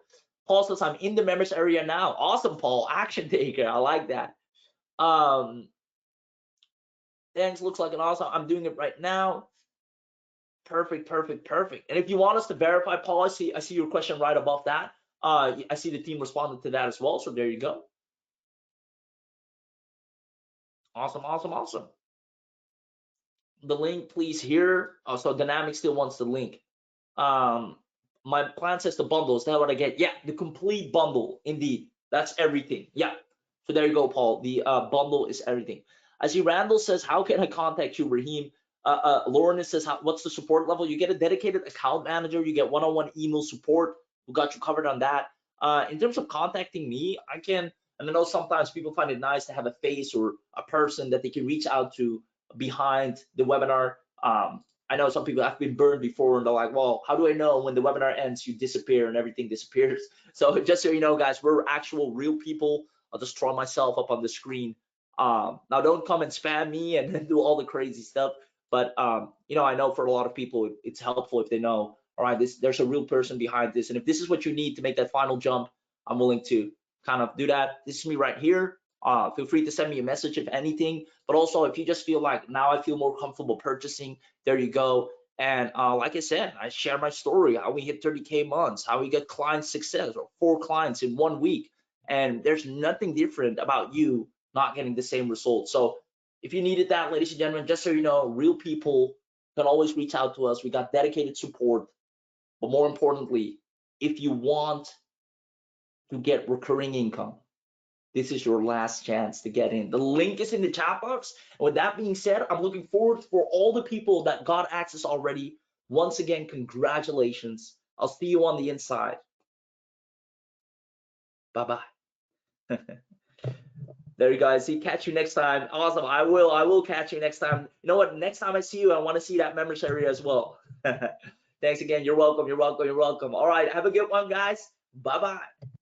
Paul says, I'm in the members area now. Awesome, Paul. Action taker. I like that. Thanks. Looks like an awesome. I'm doing it right now. Perfect, perfect, perfect. And if you want us to verify, Paul, I see your question right above that. I see the team responded to that as well. So there you go. Awesome, awesome, awesome. The link, please, here. So Dynamic still wants the link. My plan says the bundle. Is that what I get? Yeah, the complete bundle. Indeed, that's everything. Yeah. So there you go, Paul. The bundle is everything. I see Randall says, how can I contact you, Raheem? Lauren says, what's the support level? You get a dedicated account manager. You get one-on-one email support. We got you covered on that. In terms of contacting me, I can, and I know sometimes people find it nice to have a face or a person that they can reach out to behind the webinar. I know some people have been burned before and they're like, well, how do I know when the webinar ends, you disappear and everything disappears? So just so you know, guys, we're actual real people. I'll just throw myself up on the screen. Now don't come and spam me and do all the crazy stuff. But you know, I know for a lot of people, it's helpful if they know, all right, there's a real person behind this. And if this is what you need to make that final jump, I'm willing to kind of do that. This is me right here. Feel free to send me a message if anything, but also if you just feel like now I feel more comfortable purchasing, there you go. And like I said, I share my story, how we hit 30K months, how we get client success or 4 clients in 1 week. And there's nothing different about you not getting the same results. So if you needed that, ladies and gentlemen, just so you know, real people can always reach out to us. We got dedicated support. But more importantly, if you want to get recurring income, this is your last chance to get in. The link is in the chat box. And with that being said, I'm looking forward for all the people that got access already. Once again, congratulations. I'll see you on the inside. Bye-bye. There you guys. See, catch you next time. Awesome. I will catch you next time. You know what? Next time I see you, I want to see that members area as well. Thanks again. You're welcome. You're welcome. You're welcome. All right. Have a good one, guys. Bye-bye.